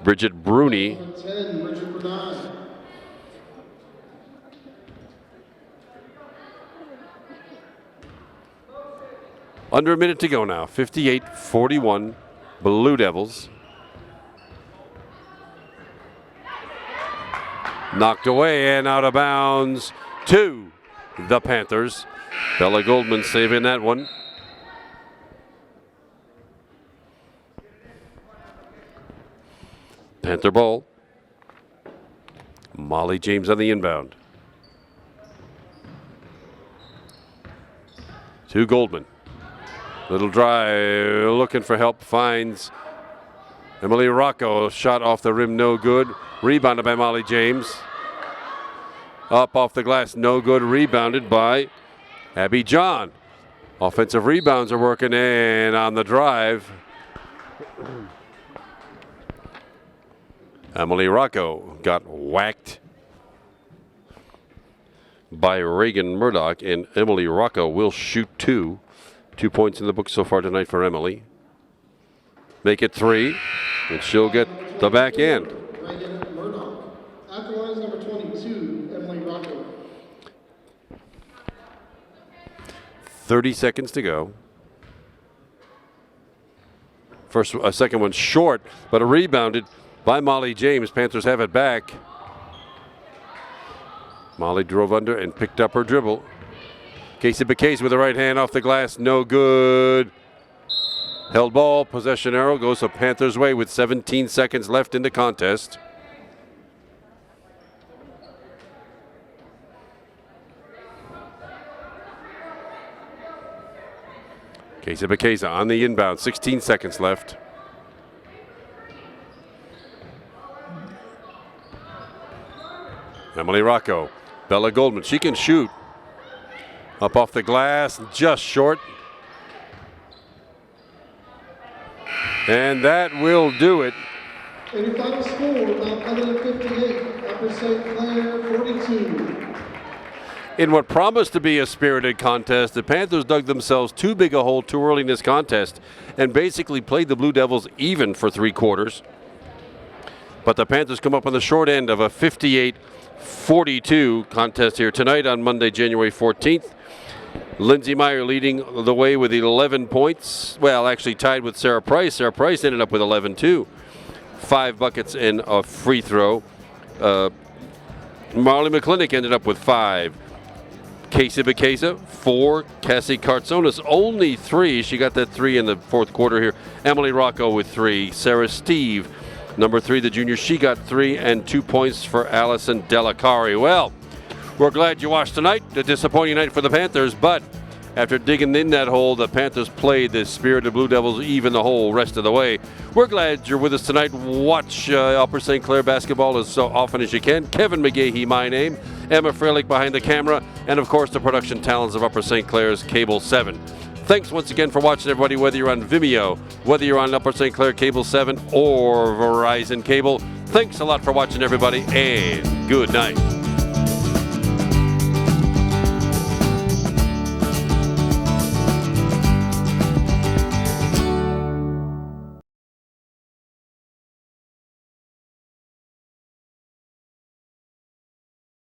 Speaker 2: Bridget Bruni. Under a minute to go now. 58-41 Blue Devils. Knocked away and out of bounds to the Panthers. Bella Goldman saving that one. Panther ball. Molly James on the inbound. To Goldman. Little drive, looking for help, finds Emily Rocco. Shot off the rim, no good. Rebounded by Molly James. Up off the glass, no good. Rebounded by Abby John. Offensive rebounds are working in on the drive. Emily Rocco got whacked by Reagan Murdoch, and Emily Rocco will shoot 2. 2 points in the book so far tonight for Emily. Make it 3, and she'll get the back end.
Speaker 1: Reagan Murdoch. At the line is number 22, Emily Rocco.
Speaker 2: 30 seconds to go. Second one short, but rebounded by Molly James. Panthers have it back. Molly drove under and picked up her dribble. Casey Bekeza with the right hand off the glass, no good. Held ball, possession arrow goes the Panthers' way with 17 seconds left in the contest. Casey Bekeza on the inbound, 16 seconds left. Emily Rocco. Bella Goldman. She can shoot. Up off the glass, just short. And that will do it.
Speaker 1: And your final score, Mount Lebanon 58, Upper St. Clair 42.
Speaker 2: In what promised to be a spirited contest, the Panthers dug themselves too big a hole too early in this contest and basically played the Blue Devils even for 3 quarters. But the Panthers come up on the short end of a 58-42 contest here tonight on Monday, January 14th. Lindsay Meyer leading the way with 11 points. Well, actually tied with Sarah Price. Sarah Price ended up with 11 too. 5 buckets and a free throw. Marley McClintock ended up with 5. Casey Bekesa, 4. Cassie Kartsonis, only 3. She got that 3 in the fourth quarter here. Emily Rocco with 3. Sarah Steve, number 3, the junior, she got 3, and 2 points for Allison Delacari. Well, we're glad you watched tonight. A disappointing night for the Panthers, but after digging in that hole, the Panthers played the spirited Blue Devils even the whole rest of the way. We're glad you're with us tonight. Watch Upper St. Clair basketball as often as you can. Kevin McGahee, my name. Emma Freilich behind the camera. And, of course, the production talents of Upper St. Clair's Cable 7. Thanks once again for watching, everybody, whether you're on Vimeo, whether you're on Upper St. Clair Cable 7 or Verizon Cable. Thanks a lot for watching, everybody, and good night.